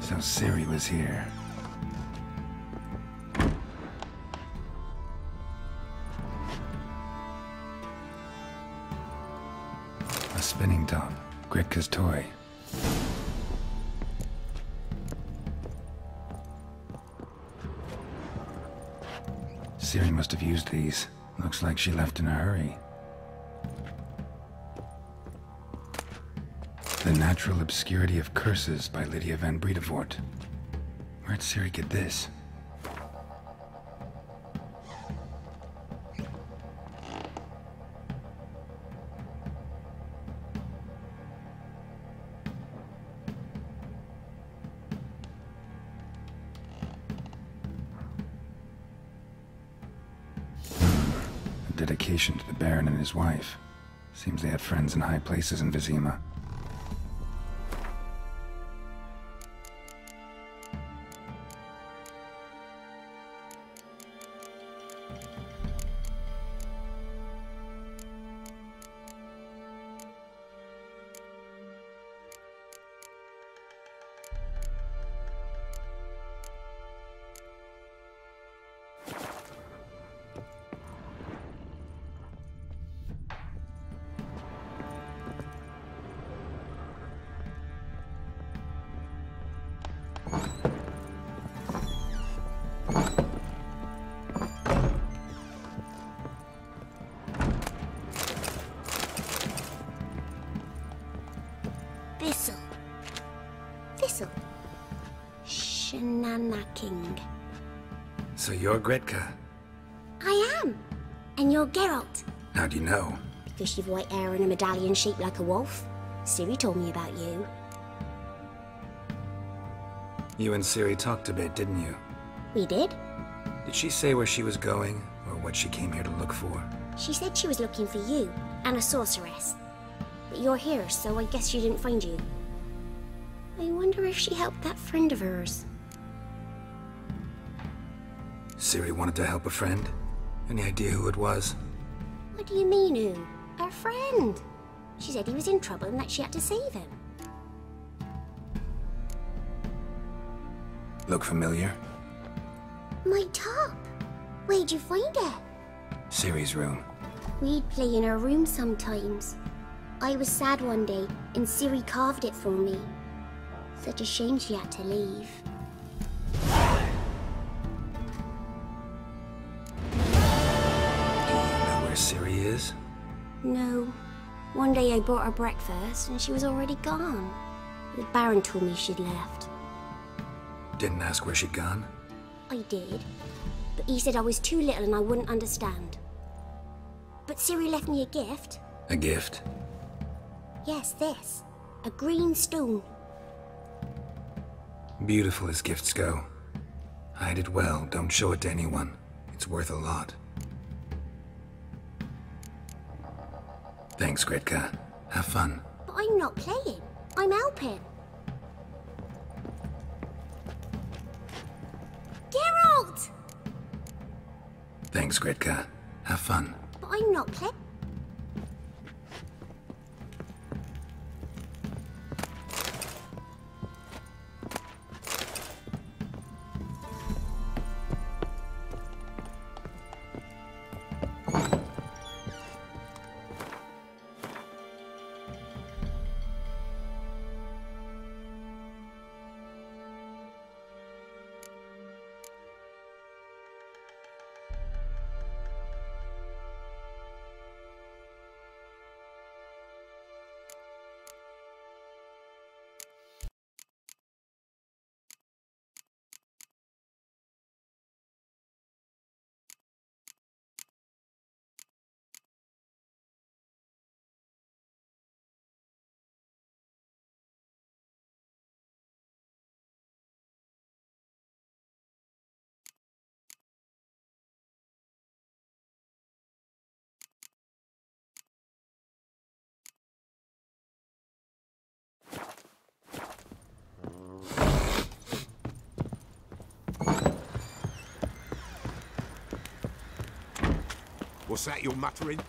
So Ciri was here. A spinning top. Gritka's toy. Ciri must have used these. Looks like she left in a hurry. The Natural Obscurity of Curses by Lydia van Bredevoort. Where'd Ciri get this? A dedication to the Baron and his wife. Seems they had friends in high places in Vizima. Thistle. Thistle. Shenanacking. So you're Gretka? I am. And you're Geralt. How do you know? Because you've white hair and a medallion shaped like a wolf. Ciri told me about you. You and Ciri talked a bit, didn't you? We did? Did she say where she was going, or what she came here to look for? She said she was looking for you, and a sorceress. But you're here, so I guess she didn't find you. I wonder if she helped that friend of hers. Ciri wanted to help a friend? Any idea who it was? What do you mean, who? Our friend. She said he was in trouble and that she had to save him. Look familiar? My top. Where'd you find it? Ciri's room. We'd play in her room sometimes. I was sad one day, and Ciri carved it for me. Such a shame she had to leave. Do you know where Ciri is? No. One day I bought her breakfast, and she was already gone. The Baron told me she'd left. Didn't ask where she'd gone? I did. But he said I was too little and I wouldn't understand. But Ciri left me a gift. A gift? Yes, this. A green stone. Beautiful as gifts go. Hide it well, don't show it to anyone. It's worth a lot. Thanks, Gretka. Have fun. But I'm not playing. I'm helping. Geralt! Thanks, Gretka. Have fun. But I'm not playing. What's that you're muttering?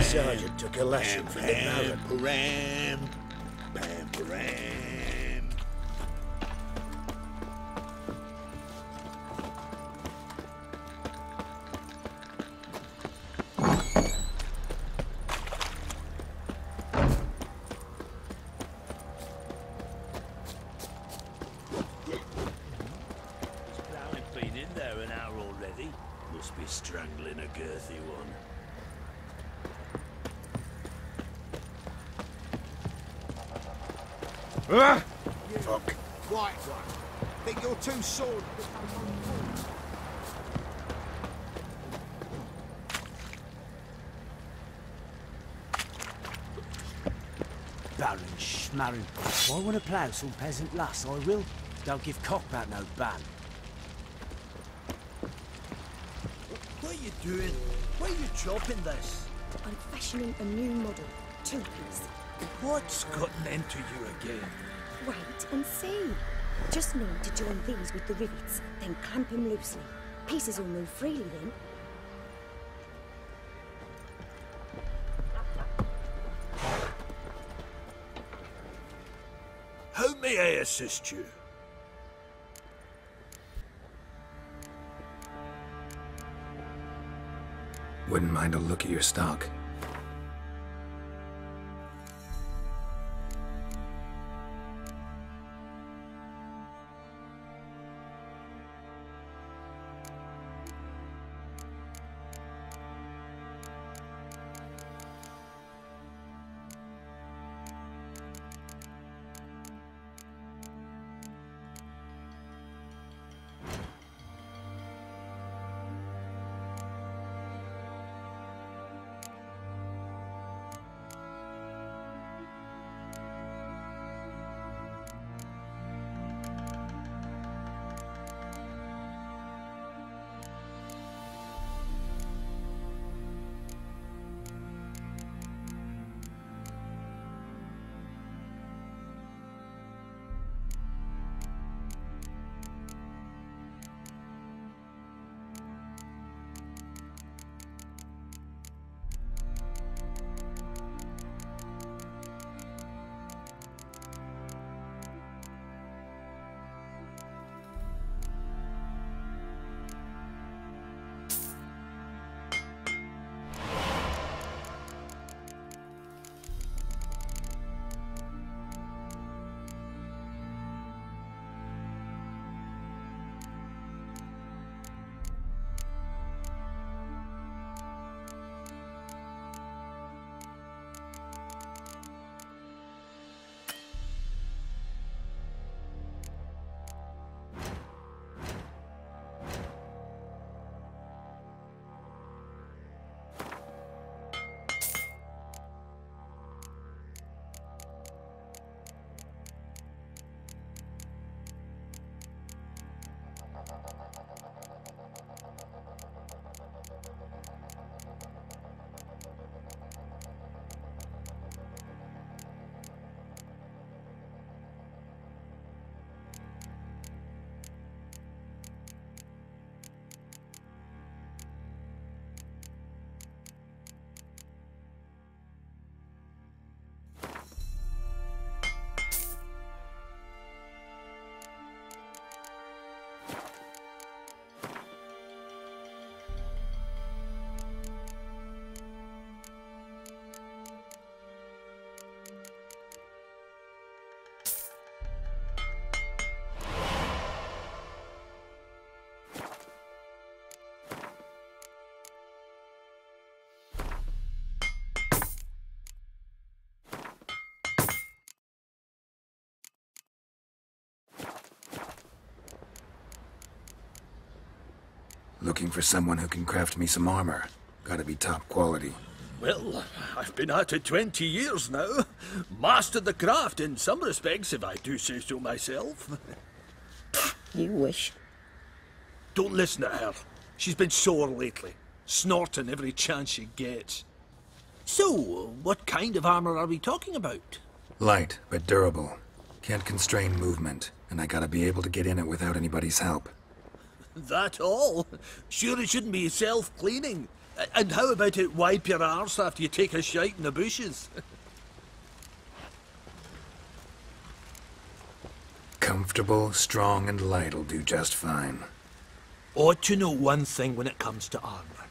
sergeant took a lesson from the Baron. Pam, pam, pam. Been in there an hour already. Must be strangling a girthy one. Fuck. Right. Think you're too sore. Baron schmarrin. I want to plough some peasant lass, I will. Don't give cock about no ban. What are you doing? Why are you chopping this? I'm fashioning a new model. Two-piece. What's gotten into you again? Wait and see. Just need to join these with the rivets, then clamp them loosely. Pieces will move freely then. How may I assist you? Wouldn't mind a look at your stock. Looking for someone who can craft me some armor. Gotta be top quality. Well, I've been at it 20 years now. Mastered the craft in some respects, if I do say so myself. You wish. Don't listen to her. She's been sore lately, snorting every chance she gets. So, what kind of armor are we talking about? Light, but durable. Can't constrain movement, and I gotta be able to get in it without anybody's help. That all? Sure it shouldn't be self-cleaning. And how about it wipe your arse after you take a shite in the bushes? Comfortable, strong, and light'll do just fine. Ought to know one thing when it comes to armour.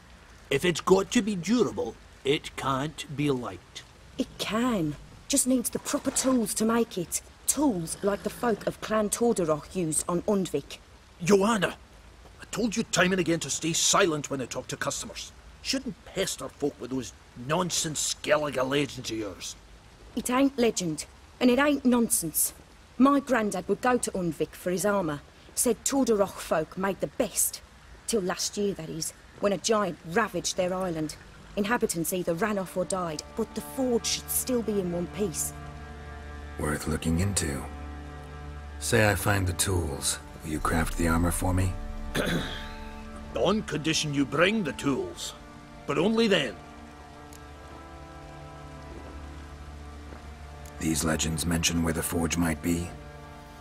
If it's got to be durable, it can't be light. It can. Just needs the proper tools to make it. Tools like the folk of Clan Tordarroch used on Undvik. Joanna, I told you time and again to stay silent when I talk to customers. Shouldn't pester folk with those nonsense Skellige legends of yours. It ain't legend, and it ain't nonsense. My grandad would go to Undvik for his armour. Said Tordarroch folk made the best. Till last year, that is, when a giant ravaged their island. Inhabitants either ran off or died, but the forge should still be in one piece. Worth looking into. Say I find the tools. Will you craft the armor for me? On condition you bring the tools. But only then. These legends mention where the forge might be?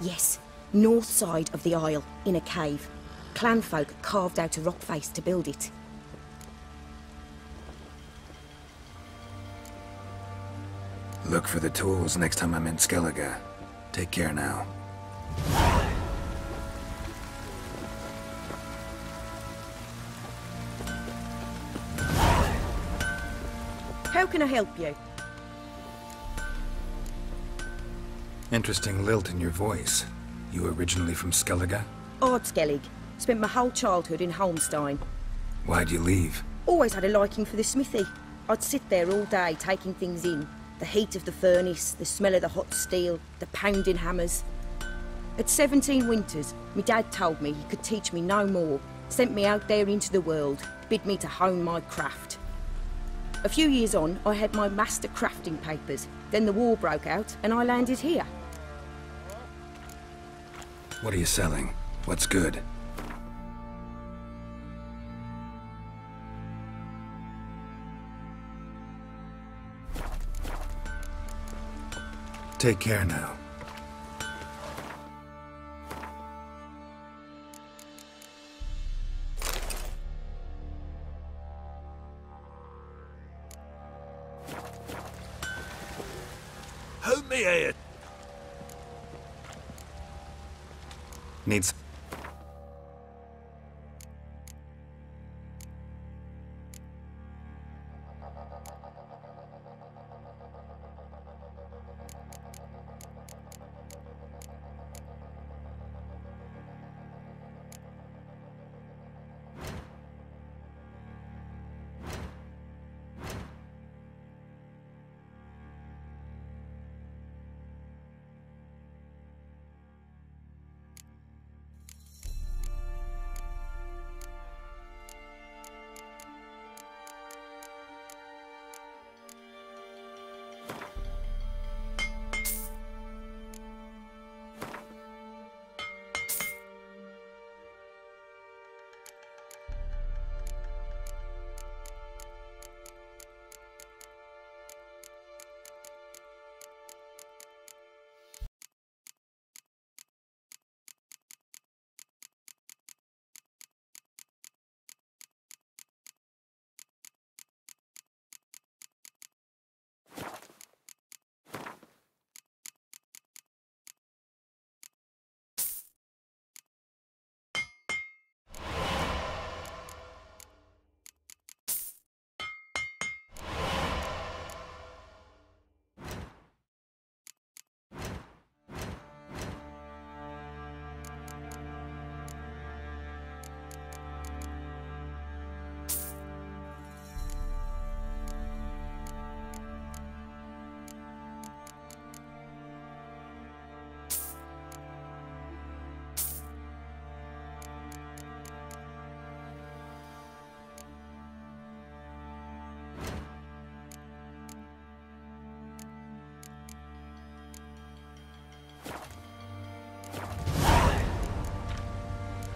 Yes, north side of the isle, in a cave. Clanfolk carved out a rock face to build it. Look for the tools next time I'm in Skellige. Take care now. How can I help you? Interesting lilt in your voice. You originally from Skellige? Ardskellig. Spent my whole childhood in Holmstein. Why'd you leave? Always had a liking for the smithy. I'd sit there all day taking things in. The heat of the furnace, the smell of the hot steel, the pounding hammers. At 17 winters, my dad told me he could teach me no more, sent me out there into the world, bid me to hone my craft. A few years on, I had my master crafting papers. Then the war broke out and I landed here. What are you selling? What's good? Take care now. How may I... Needs...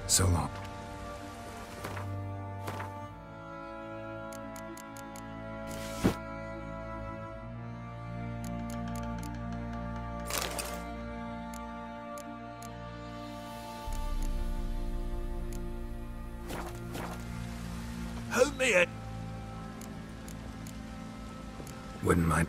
So long. How may I... Wouldn't mind.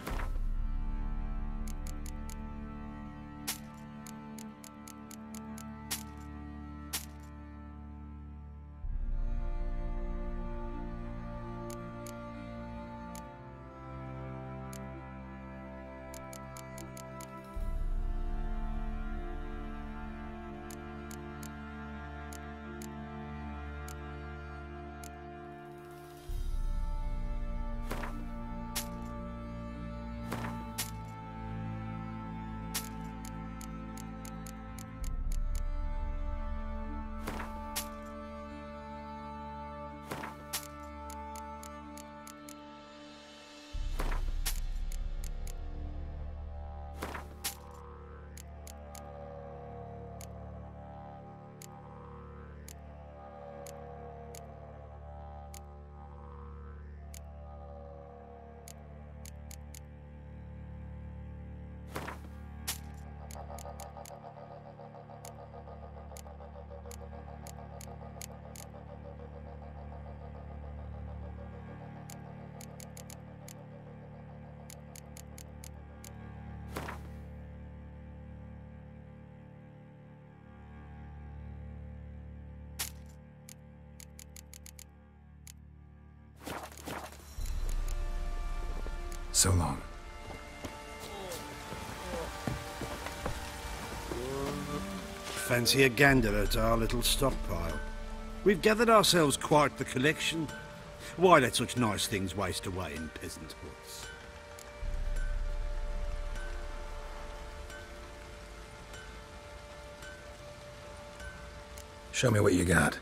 So long. Fancy a gander at our little stockpile. We've gathered ourselves quite the collection. Why let such nice things waste away in peasant huts? Show me what you got.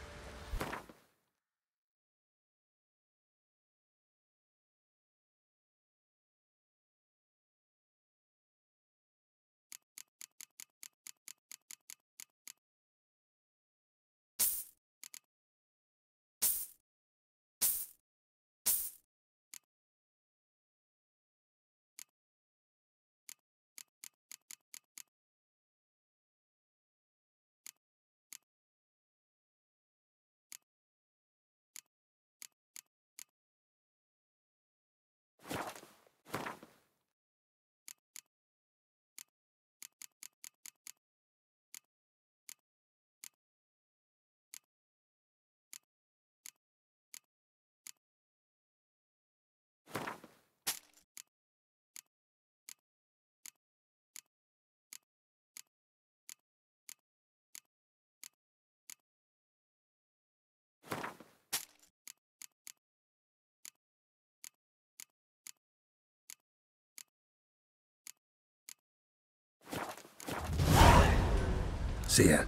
See ya.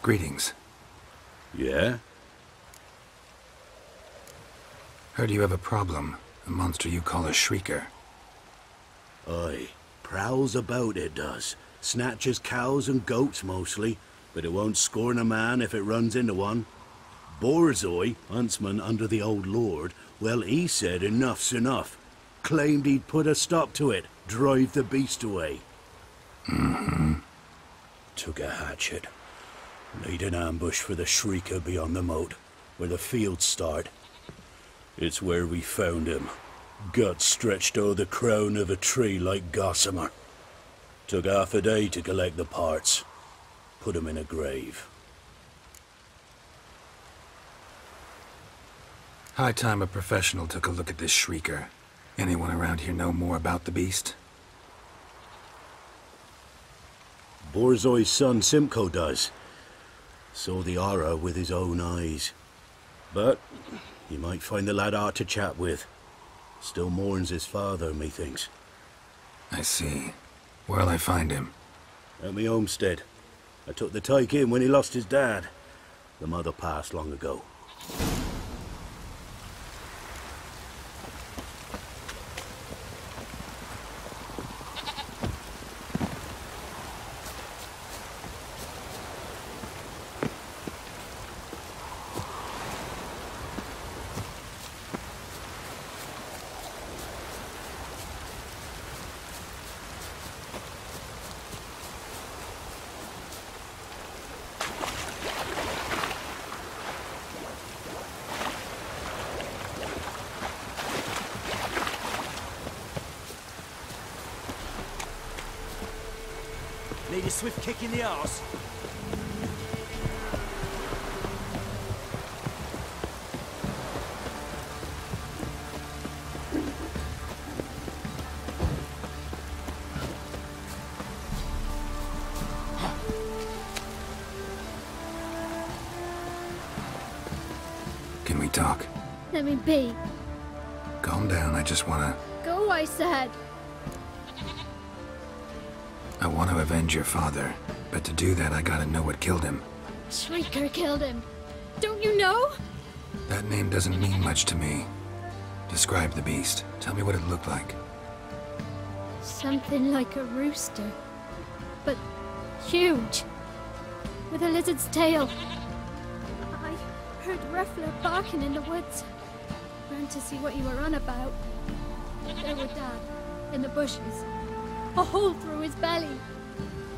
Greetings. Yeah? Heard you have a problem. A monster you call a shrieker. Aye. Prowls about, it does. Snatches cows and goats mostly, but it won't scorn a man if it runs into one. Borzoi, huntsman under the old lord, well, he said enough's enough. Claimed he'd put a stop to it, drive the beast away. Mm-hmm. Took a hatchet. Laid an ambush for the shrieker beyond the moat, where the fields start. It's where we found him. Guts stretched o'er the crown of a tree like gossamer. Took half a day to collect the parts. Put him in a grave. High time a professional took a look at this shrieker. Anyone around here know more about the beast? Borzoi's son Simcoe does. Saw the aura with his own eyes. But you might find the lad hard to chat with. Still mourns his father, methinks. I see. Where'll I find him? At me homestead. I took the tyke in when he lost his dad. The mother passed long ago. Need a swift kick in the arse. Can we talk? Let me be. Calm down, I just wanna... Go, I said. I want to avenge your father, but to do that I gotta know what killed him. Shrieker killed him. Don't you know? That name doesn't mean much to me. Describe the beast. Tell me what it looked like. Something like a rooster. But huge. With a lizard's tail. I heard Ruffler barking in the woods. Ran to see what you were on about. There were Dad, in the bushes. A hole through his belly.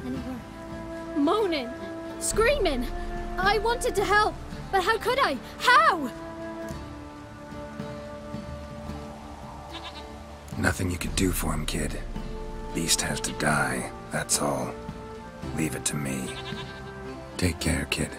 And he were moaning, screaming. I wanted to help, but how could I? How? Nothing you could do for him, kid. Beast has to die, that's all. Leave it to me. Take care, kid.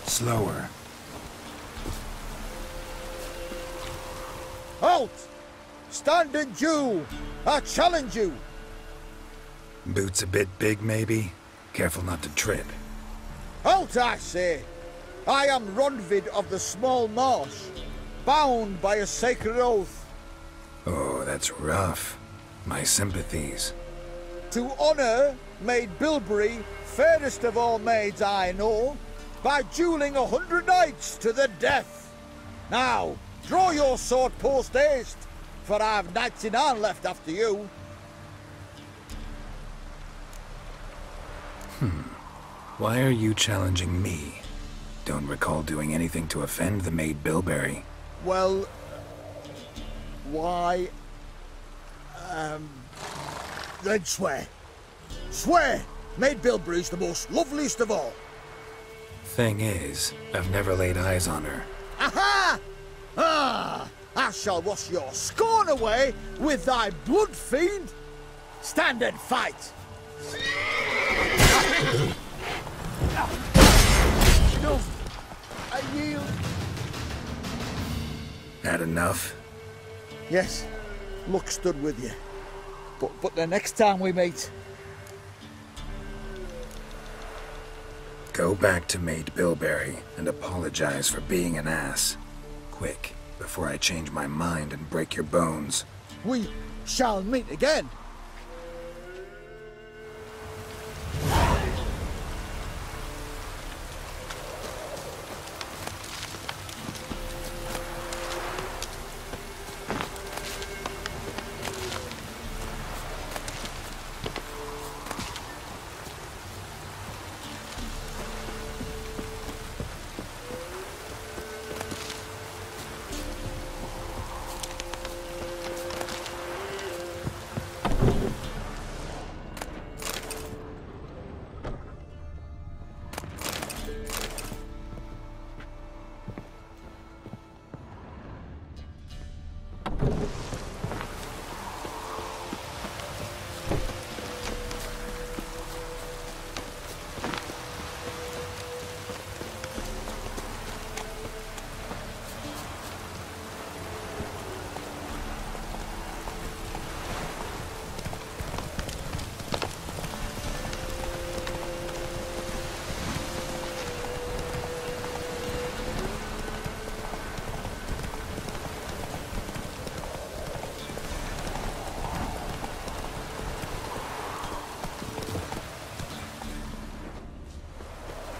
Slower. Halt! Stand and do! I challenge you! Boots a bit big, maybe? Careful not to trip. Halt, I say! I am Ronvid of the Small Marsh, bound by a sacred oath. Oh, that's rough. My sympathies. To honour Maid Bilberry, fairest of all maids I know, by duelling 100 knights to the death. Now, draw your sword post haste, for I've knights in hand left after you. Why are you challenging me? Don't recall doing anything to offend the Maid Bilberry. Well, why... then swear. Swear! Maid Bilberry's the most loveliest of all. Thing is, I've never laid eyes on her. Aha! Ah! I shall wash your scorn away with thy blood, fiend! Stand and fight! No! I yield! Had enough? Yes, luck stood with you. But the next time we meet... Go back to Maid Bilberry and apologize for being an ass. Quick, before I change my mind and break your bones. We shall meet again.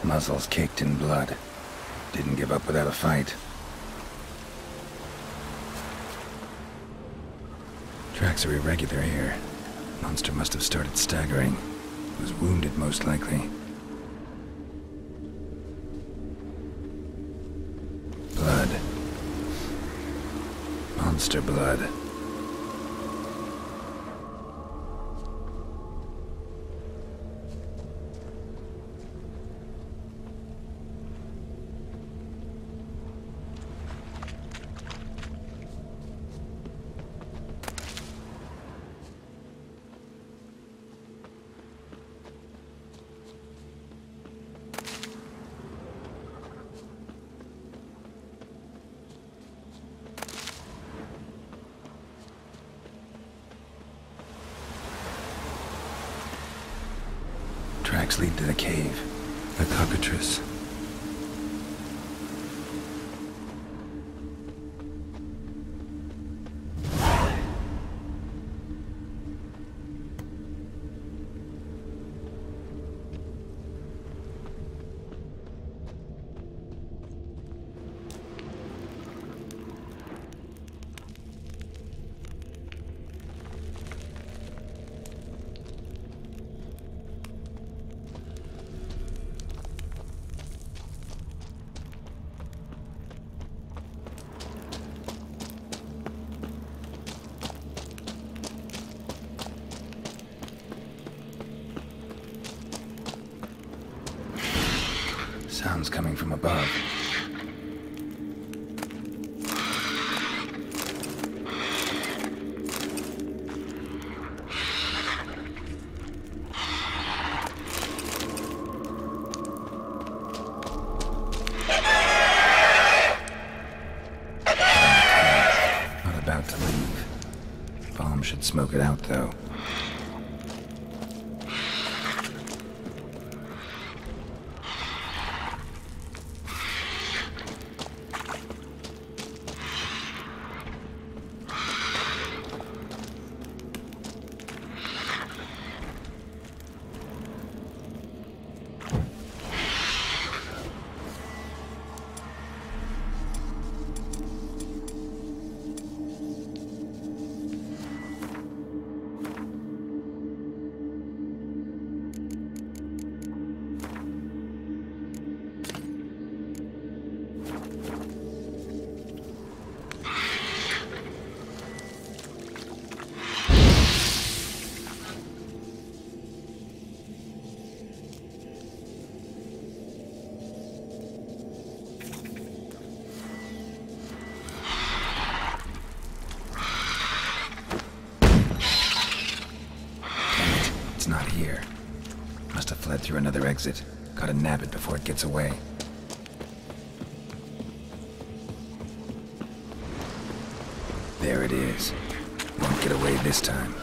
Muzzles caked in blood. Didn't give up without a fight. Tracks are irregular here. Monster must have started staggering. Was wounded, most likely. Blood. Monster blood. Tracks lead to the cave. The cockatrice. Sounds coming from above. Not about to leave. Bomb should smoke it out, though. Must have fled through another exit. Gotta nab it before it gets away. There it is. Won't get away this time.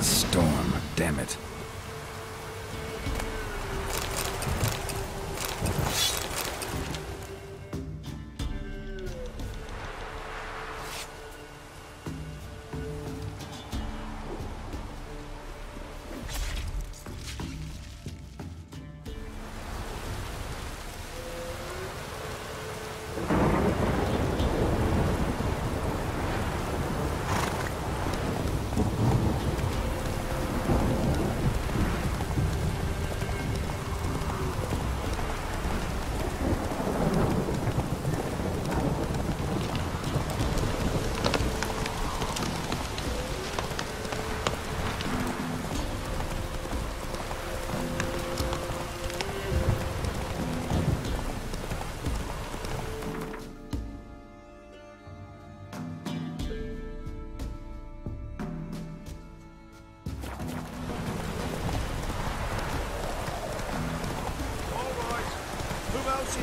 Storm, damn it.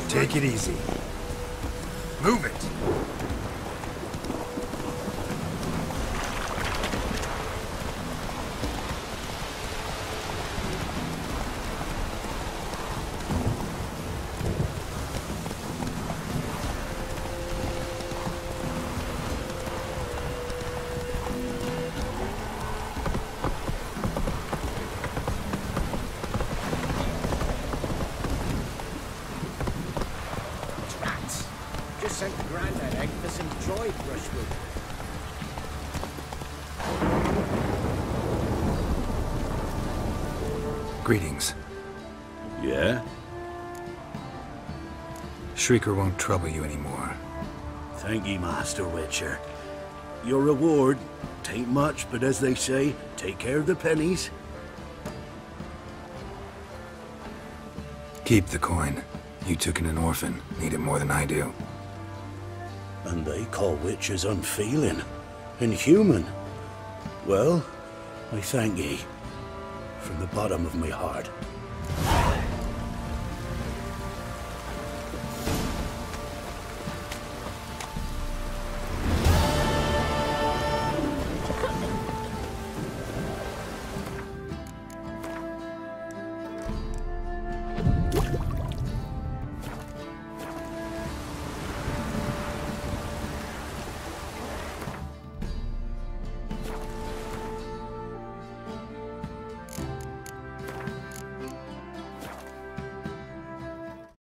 Take it easy. Move it. Just sent the grandad out for some dried brushwood. Greetings. Yeah? Shrieker won't trouble you anymore. Thank ye, Master Witcher. Your reward, tain't much, but as they say, take care of the pennies. Keep the coin. You took in an orphan. Need it more than I do. And they call witches unfeeling, inhuman. Well, I thank ye, from the bottom of my heart.